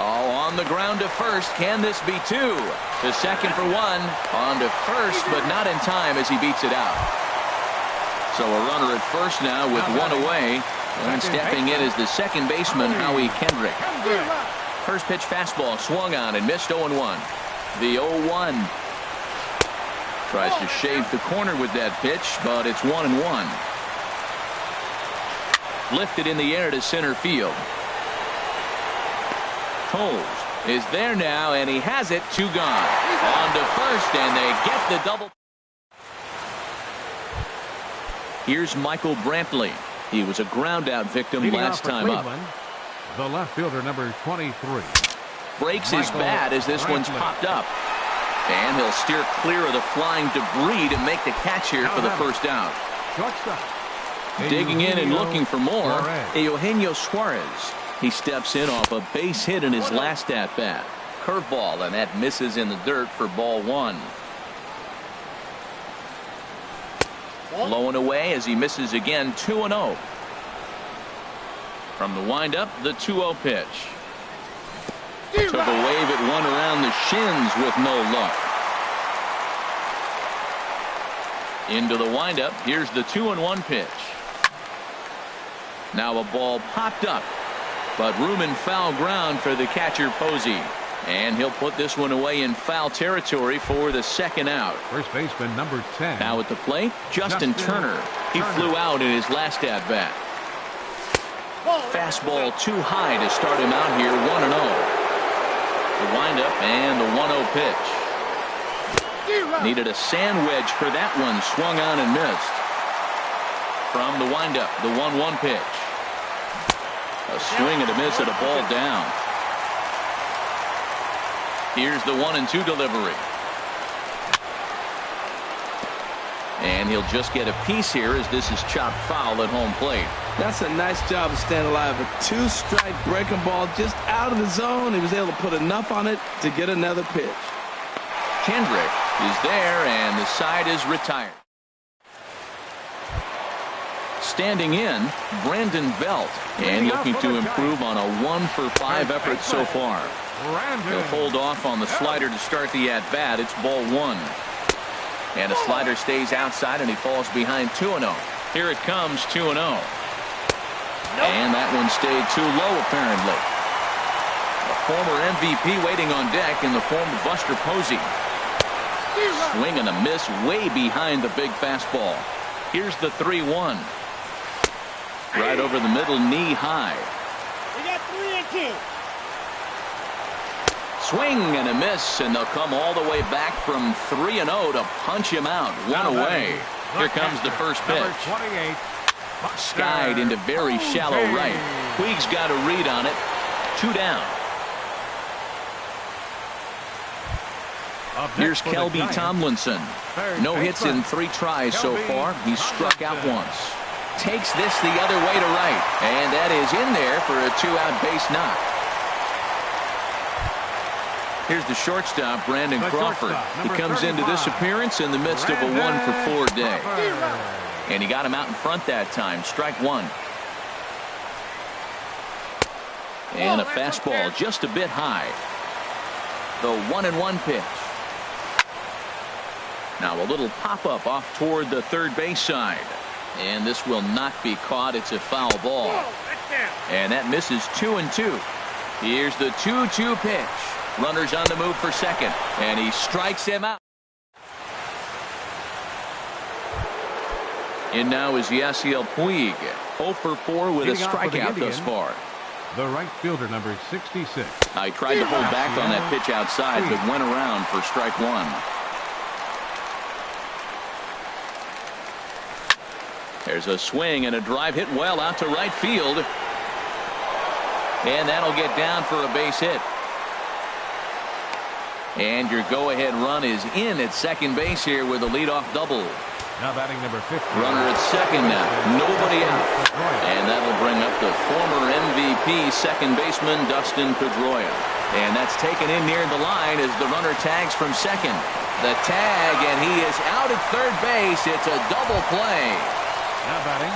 Oh, on the ground to first. Can this be 2? To second for 1. On to first, but not in time as he beats it out. So a runner at first now with 1 away. And stepping in is the second baseman, Howie Kendrick. First pitch fastball swung on and missed 0-1. The 0-1. Tries to shave the corner with that pitch, but it's 1-1. Lifted in the air to center field. Coles is there now, and he has it. 2 gone. On to first, and they get the double. Here's Michael Brantley. He was a ground-out victim last time up. The left fielder, number 23. Breaks his bat as this one's popped up. And he'll steer clear of the flying debris to make the catch here for the first out. Digging in and looking for more, Eugenio Suarez. He steps in off a base hit in his last at-bat. Curveball, and that misses in the dirt for ball 1. Low and away as he misses again. 2-0. From the windup, the 2-0 pitch. Took a wave at one around the shins with no luck. Into the windup. Here's the 2-1 pitch. Now a ball popped up, but room in foul ground for the catcher Posey. And he'll put this one away in foul territory for the second out. First baseman number 10. Now at the plate, Justin Turner. He flew out in his last at-bat. Fastball too high to start him out here. 1-0. The windup and the 1-0 pitch. Needed a sand wedge for that one. Swung on and missed. From the windup, the 1-1 pitch. A swing and a miss at a ball down. Here's the 1-2 delivery. And he'll just get a piece here as this is chopped foul at home plate. That's a nice job of staying alive. A 2-strike breaking ball just out of the zone. He was able to put enough on it to get another pitch. Kendrick is there, and the side is retired. Standing in, Brandon Belt, and looking to improve on a 1-for-5 effort so far. He'll hold off on the slider to start the at-bat. It's ball 1. And a slider stays outside, and he falls behind 2-0. Here it comes, 2-0. And that one stayed too low, apparently. A former MVP waiting on deck in the form of Buster Posey. Swing and a miss way behind the big fastball. Here's the 3-1. Right over the middle, knee high. We got 3-2. Swing and a miss, and they'll come all the way back from 3-0 to punch him out. One away. Here comes the first pitch. Skied into very shallow right. Puig's got a read on it. 2 down. Here's Kelby Tomlinson. No hits in 3 tries so far. He's struck out once. Takes this the other way to right. And that is in there for a 2-out base knock. Here's the shortstop, Brandon Crawford. He comes into this appearance in the midst of a 1-for-4 day. And he got him out in front that time. Strike 1. And a fastball just a bit high. The 1-1 pitch. Now a little pop-up off toward the third base side. And this will not be caught. It's a foul ball. And that misses 2-2. Here's the 2-2 pitch. Runners on the move for second. And he strikes him out. And now is Yasiel Puig. 0-for-4 with a strikeout thus far. The right fielder, number 66. I tried to hold back on that pitch outside, but went around for strike 1. There's a swing and a drive hit well out to right field. And that'll get down for a base hit. And your go-ahead run is in at second base here with a leadoff double. Now batting number 50. Runner at second now. Nobody out. And that'll bring up the former MVP second baseman Dustin Pedroia. And that's taken in near the line as the runner tags from second. The tag, and he is out at third base. It's a double play. Now batting.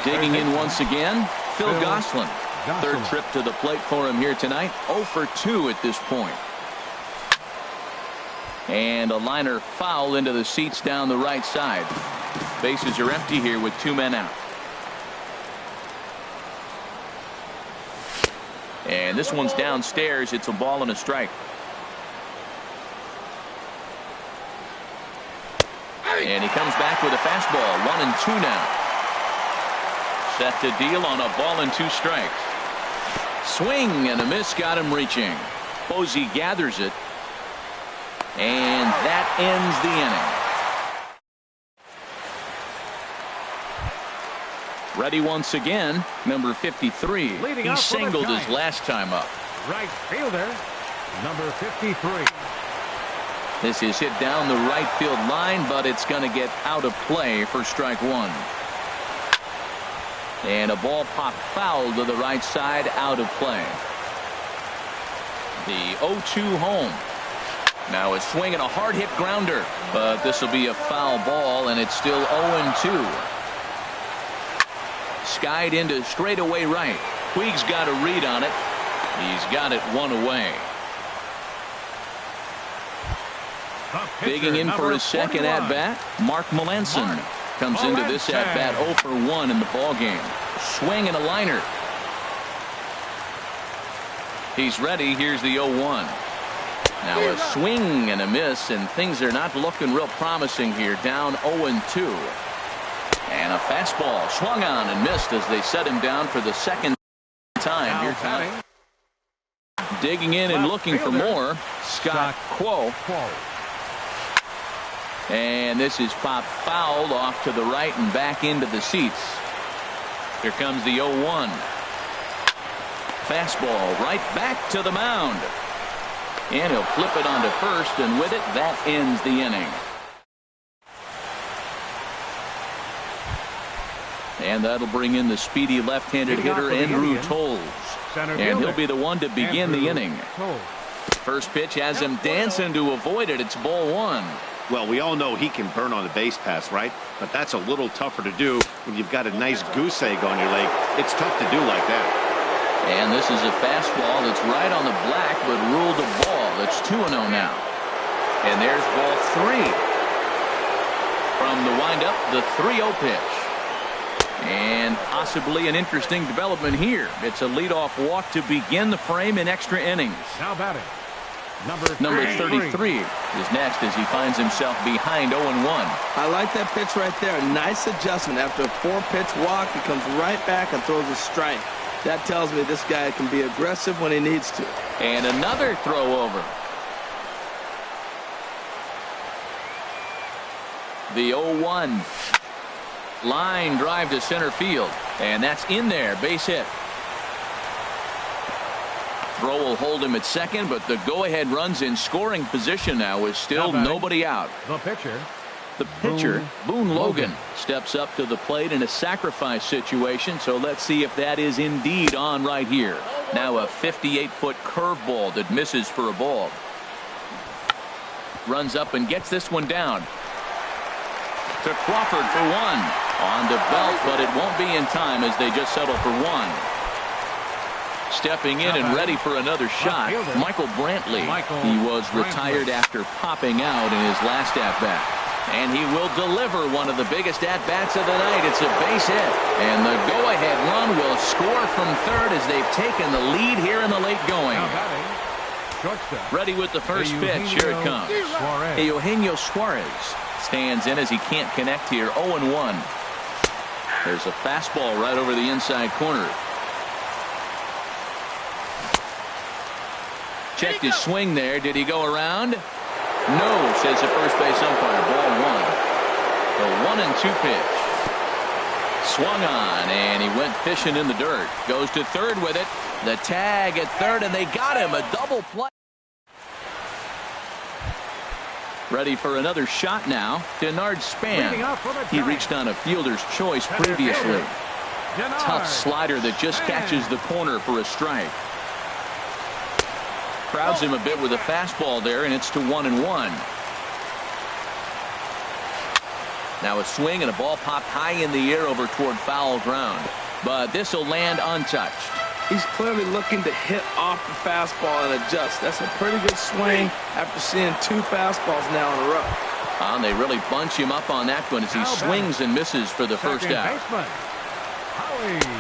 Digging in once again, Phil Gosselin. Third trip to the plate for him here tonight. 0-for-2 at this point. And a liner foul into the seats down the right side. Bases are empty here with 2 men out. And this one's downstairs. It's a ball and a strike. And he comes back with a fastball. 1-2 now. Set to deal on a ball and 2 strikes. Swing and a miss, got him reaching. Posey gathers it. And that ends the inning. Ready once again, number 53. He singled his last time up. Right fielder, number 53. This is hit down the right field line, but it's going to get out of play for strike 1. And a ball popped foul to the right side, out of play. The 0-2 home. Now a swing and a hard hit grounder, but this will be a foul ball, and it's still 0-2. Skied into straightaway right. Puig's got a read on it. He's got it 1 away. Digging in for his second at-bat, Mark Melanson comes into this at-bat 0 for 1 in the ballgame. Swing and a liner. He's ready. Here's the 0-1. Now a swing and a miss, and things are not looking real promising here. Down 0-2. And a fastball swung on and missed as they set him down for the second time. Here time. Digging in and looking for more, Scott Quo. And this is popped fouled off to the right and back into the seats. Here comes the 0-1. Fastball right back to the mound. And he'll flip it onto first, and with it, that ends the inning. And that'll bring in the speedy left-handed hitter Andrew Toles. And he'll be the one to begin the inning. First pitch has him dancing to avoid it. It's ball 1. Well, we all know he can burn on the base pass, right? But that's a little tougher to do when you've got a nice goose egg on your leg. It's tough to do like that. And this is a fastball that's right on the black, but ruled a ball. It's 2-0 now. And there's ball 3. From the windup, the 3-0 pitch. And possibly an interesting development here. It's a leadoff walk to begin the frame in extra innings. Now batting, Number 33 is next as he finds himself behind 0-1. I like that pitch right there. Nice adjustment. After a 4-pitch walk, he comes right back and throws a strike. That tells me this guy can be aggressive when he needs to. And another throw over. The 0-1. Line drive to center field. And that's in there. Base hit. Throw will hold him at second, but the go-ahead run's in scoring position now with still nobody out. The pitcher, Boone Logan, steps up to the plate in a sacrifice situation, so let's see if that is indeed on right here. Now a 58-foot curveball that misses for a ball. Runs up and gets this one down. To Crawford for 1. On the belt, but it won't be in time as they just settle for 1. Stepping in and ready for another shot, Michael Brantley. He was retired after popping out in his last at-bat. And he will deliver one of the biggest at-bats of the night. It's a base hit. And the go-ahead run will score from third as they've taken the lead here in the late going. Ready with the first pitch. Here it comes. Eugenio Suarez stands in as he can't connect here. 0-1. There's a fastball right over the inside corner. Checked his swing there. Did he go around? No, says the first base umpire. Ball 1. The 1-2 pitch. Swung on, and he went fishing in the dirt. Goes to third with it. The tag at third, and they got him. A double play. Ready for another shot now. Denard Span. He reached on a fielder's choice previously. Tough slider that just catches the corner for a strike. Crowds him a bit with a fastball there, and it's to 1-1. Now a swing and a ball popped high in the air over toward foul ground. But this will land untouched. He's clearly looking to hit off the fastball and adjust. That's a pretty good swing after seeing 2 fastballs now in a row. And they really bunch him up on that one as he swings and misses for the first out.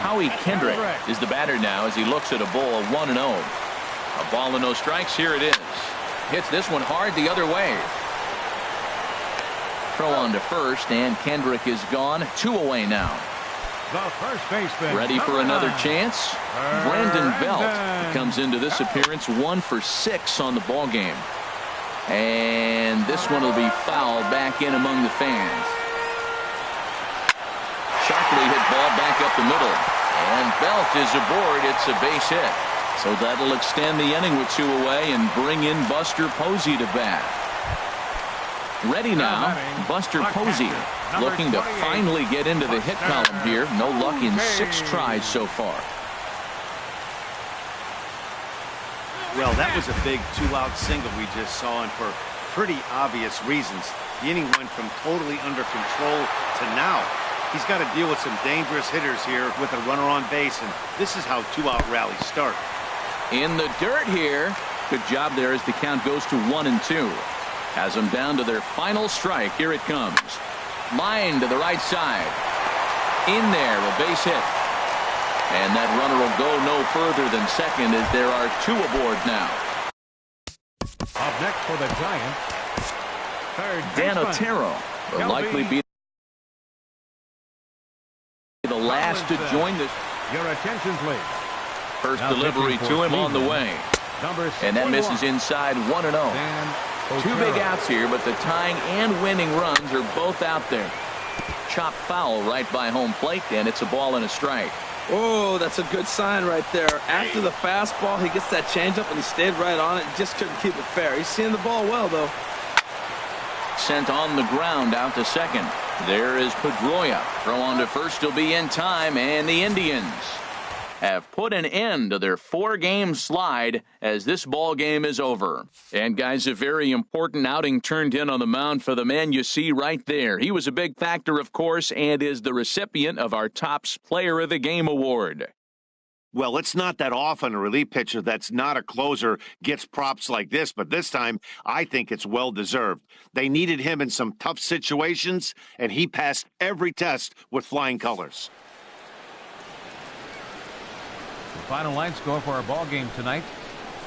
Howie Kendrick is the batter now as he looks at a ball 1-0. A ball and no strikes. Here it is. Hits this one hard the other way. Throw on to first, and Kendrick is gone. 2 away now. The first baseman. Ready for another chance? Brandon Belt comes into this appearance 1 for 6 on the ball game. And this one will be fouled back in among the fans. Sharply hit ball back up the middle. And Belt is aboard. It's a base hit. So that'll extend the inning with 2 away and bring in Buster Posey to bat. Ready now, Buster Posey, looking to finally get into the hit column here. No luck in 6 tries so far. Well, that was a big 2-out single we just saw, and for pretty obvious reasons. The inning went from totally under control to now. He's got to deal with some dangerous hitters here with a runner on base, and this is how 2-out rallies start. In the dirt here. Good job there as the count goes to 1 and 2. Has them down to their final strike. Here it comes. Line to the right side. In there, a base hit. And that runner will go no further than second as there are 2 aboard now. Up next for the Giants, third Dan baseman Otero will likely be the last to join this. Your attention, please. First Now delivery pitching for to him on the way. Number And that 21. misses inside 1-0. Dan 2 Otero. big outs here, but the tying and winning runs are both out there. Chop foul right by home plate, and it's a ball and a strike. Oh, that's a good sign right there. After the fastball, he gets that changeup, and he stayed right on it. Just couldn't keep it fair. He's seeing the ball well, though. Sent on the ground out to second. There is Pedroia. Throw on to first will be in time, and the Indians have put an end to their 4-game slide as this ball game is over. And guys, a very important outing turned in on the mound for the man you see right there. He was a big factor, of course, and is the recipient of our Topps Player of the Game award. Well, it's not that often a relief pitcher that's not a closer gets props like this, but this time I think it's well-deserved. They needed him in some tough situations, and he passed every test with flying colors. The final line score for our ball game tonight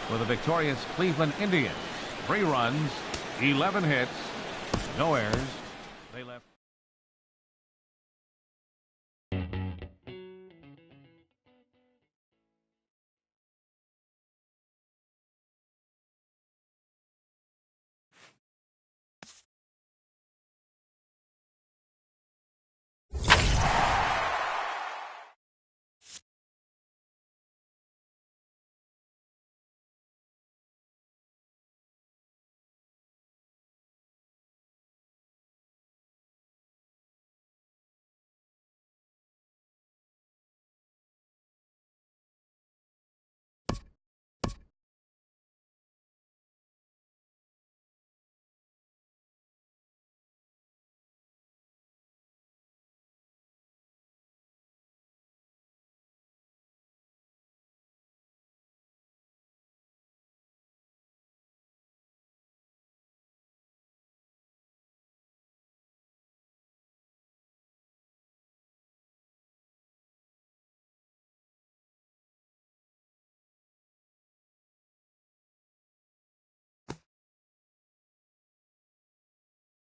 for the victorious Cleveland Indians: 3 runs, 11 hits, no errors,